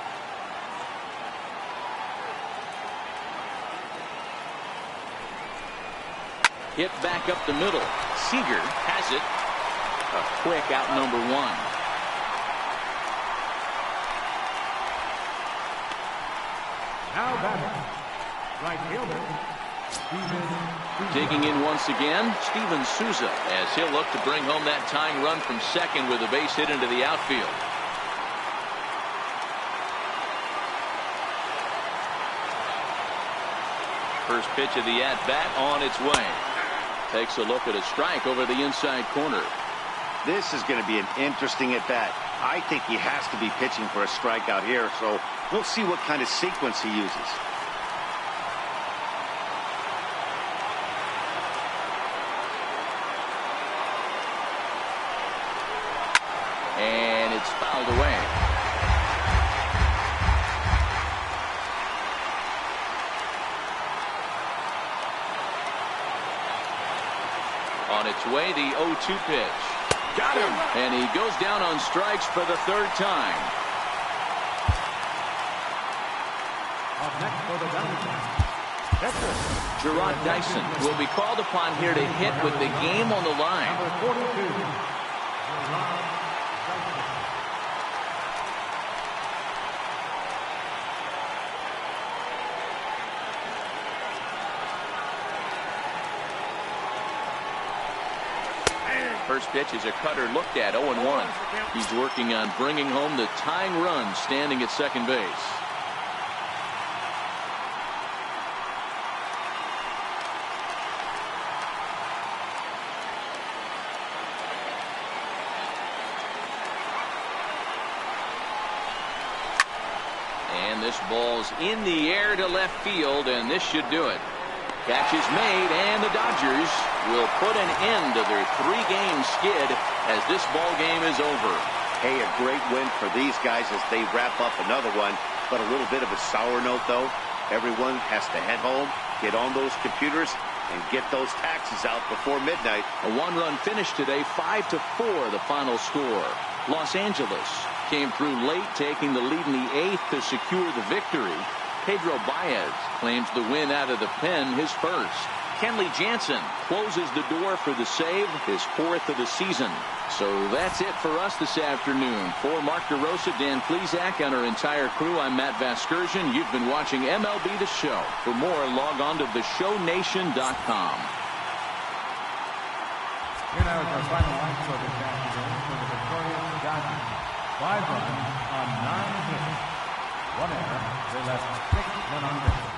Hit back up the middle. Seager has it. A quick out number 1. Now batting, right fielder, Steven Souza. Digging in once again, Steven Souza, as he'll look to bring home that tying run from second with a base hit into the outfield. First pitch of the at-bat on its way. Takes a look at a strike over the inside corner. This is going to be an interesting at-bat. I think he has to be pitching for a strikeout here, so we'll see what kind of sequence he uses. And it's fouled away. On its way, the 0-2 pitch. Got him! And he goes down on strikes for the 3rd time. Up next for the Diamondbacks, Gerard Dyson will be called upon here to hit with the game on the line. number 42, Gerard Dyson. First pitch is a cutter looked at, 0-1. He's working on bringing home the tying run, standing at second base. And this ball's in the air to left field, and this should do it. Catch is made, and the Dodgers will put an end to their 3-game skid as this ball game is over. Hey, a great win for these guys as they wrap up another one. But a little bit of a sour note, though. Everyone has to head home, get on those computers, and get those taxes out before midnight. A 1-run finish today, 5-4 the final score. Los Angeles came through late, taking the lead in the 8th to secure the victory. Pedro Baez claims the win out of the pen, his first. Kenley Jansen closes the door for the save, his 4th of the season. So that's it for us this afternoon. For Mark DeRosa, Dan Plesac, and our entire crew, I'm Matt Vasgersian. You've been watching MLB The Show. For more, log on to theshownation.com. Here now is our final line score this afternoon for the victorious Dodgers. 5 runs on 9 hits. 1 error. They left 6 men on base.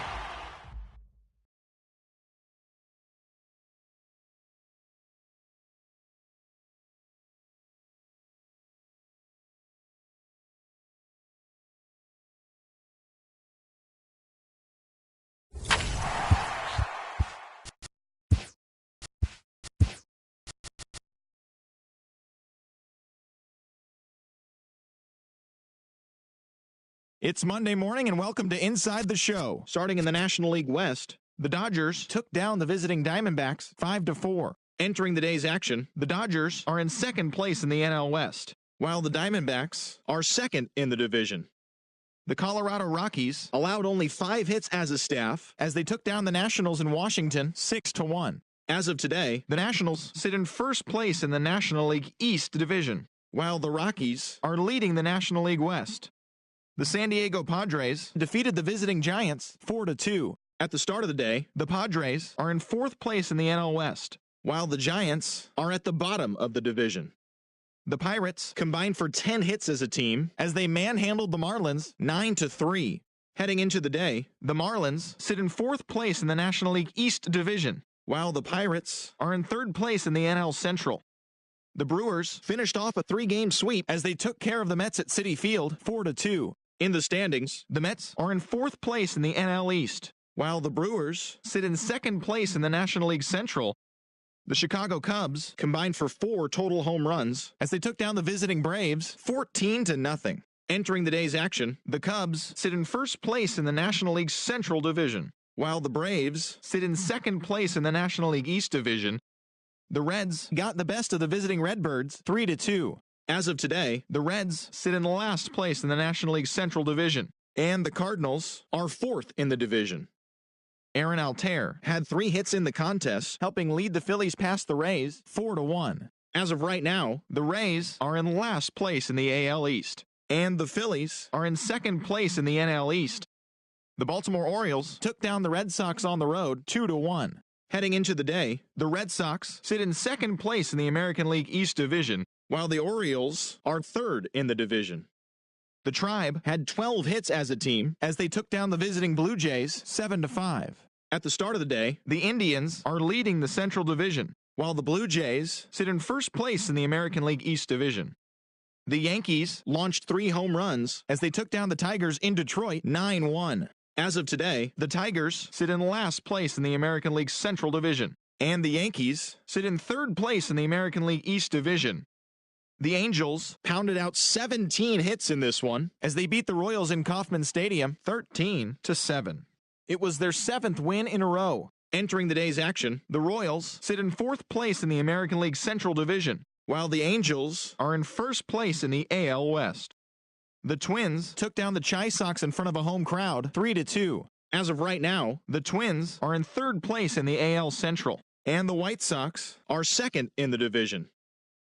It's Monday morning and welcome to Inside the Show. Starting in the National League West, the Dodgers took down the visiting Diamondbacks 5-4. Entering the day's action, the Dodgers are in second place in the NL West, while the Diamondbacks are second in the division. The Colorado Rockies allowed only 5 hits as a staff as they took down the Nationals in Washington 6-1. As of today, the Nationals sit in first place in the National League East division, while the Rockies are leading the National League West. The San Diego Padres defeated the visiting Giants 4-2. At the start of the day, the Padres are in fourth place in the NL West, while the Giants are at the bottom of the division. The Pirates combined for 10 hits as a team as they manhandled the Marlins 9-3. Heading into the day, the Marlins sit in fourth place in the National League East division, while the Pirates are in third place in the NL Central. The Brewers finished off a 3-game sweep as they took care of the Mets at Citi Field 4-2. In the standings, the Mets are in fourth place in the NL East, while the Brewers sit in second place in the National League Central. The Chicago Cubs combined for 4 total home runs as they took down the visiting Braves 14-0. Entering the day's action, the Cubs sit in first place in the National League Central Division, while the Braves sit in second place in the National League East Division. The Reds got the best of the visiting Redbirds 3-2. As of today, the Reds sit in last place in the National League Central Division, and the Cardinals are fourth in the division. Aaron Altair had 3 hits in the contest, helping lead the Phillies past the Rays 4-1. As of right now, the Rays are in last place in the AL East, and the Phillies are in second place in the NL East. The Baltimore Orioles took down the Red Sox on the road 2-1. Heading into the day, the Red Sox sit in second place in the American League East Division, while the Orioles are third in the division. The Tribe had 12 hits as a team as they took down the visiting Blue Jays 7-5. At the start of the day, the Indians are leading the Central Division, while the Blue Jays sit in first place in the American League East Division. The Yankees launched 3 home runs as they took down the Tigers in Detroit 9-1. As of today, the Tigers sit in last place in the American League Central Division, and the Yankees sit in third place in the American League East Division. The Angels pounded out 17 hits in this one as they beat the Royals in Kauffman Stadium 13-7. It was their 7th win in a row. Entering the day's action, the Royals sit in fourth place in the American League Central Division, while the Angels are in first place in the AL West. The Twins took down the Chi Sox in front of a home crowd 3-2. As of right now, the Twins are in third place in the AL Central, and the White Sox are second in the division.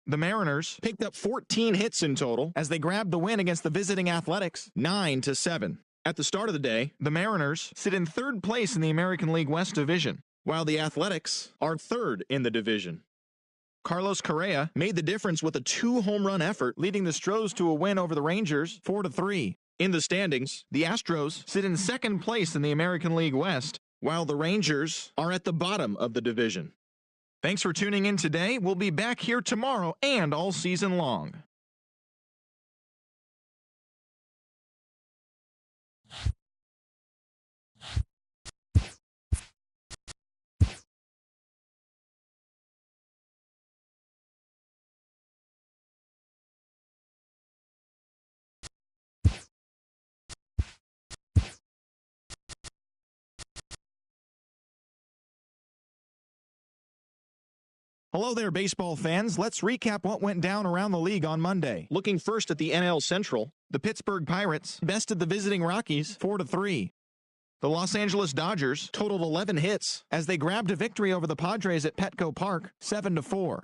The Mariners picked up 14 hits in total as they grabbed the win against the visiting Athletics 9-7. At the start of the day, the Mariners sit in third place in the American League West Division, while the Athletics are third in the division. Carlos Correa made the difference with a 2-home-run effort, leading the Stros to a win over the Rangers 4-3. In the standings, the Astros sit in second place in the American League West, while the Rangers are at the bottom of the division. Thanks for tuning in today. We'll be back here tomorrow and all season long. Hello there, baseball fans. Let's recap what went down around the league on Monday. Looking first at the NL Central, the Pittsburgh Pirates bested the visiting Rockies 4-3. The Los Angeles Dodgers totaled 11 hits as they grabbed a victory over the Padres at Petco Park 7-4.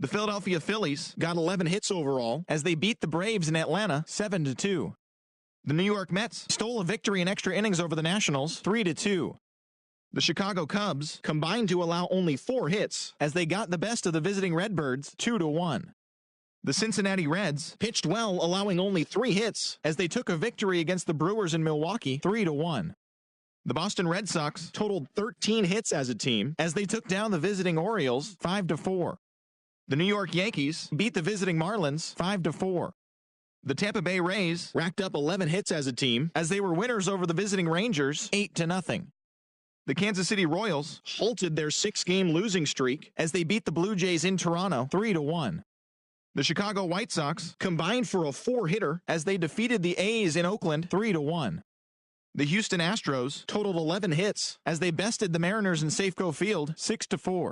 The Philadelphia Phillies got 11 hits overall as they beat the Braves in Atlanta 7-2. The New York Mets stole a victory in extra innings over the Nationals 3-2. The Chicago Cubs combined to allow only 4 hits as they got the best of the visiting Redbirds 2-1. The Cincinnati Reds pitched well, allowing only 3 hits as they took a victory against the Brewers in Milwaukee 3-1. The Boston Red Sox totaled 13 hits as a team as they took down the visiting Orioles 5-4. The New York Yankees beat the visiting Marlins 5-4. The Tampa Bay Rays racked up 11 hits as a team as they were winners over the visiting Rangers 8-0. The Kansas City Royals halted their 6-game losing streak as they beat the Blue Jays in Toronto 3-1. The Chicago White Sox combined for a 4-hitter as they defeated the A's in Oakland 3-1. The Houston Astros totaled 11 hits as they bested the Mariners in Safeco Field 6-4.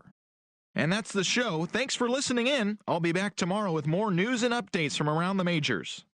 And that's the show. Thanks for listening in. I'll be back tomorrow with more news and updates from around the majors.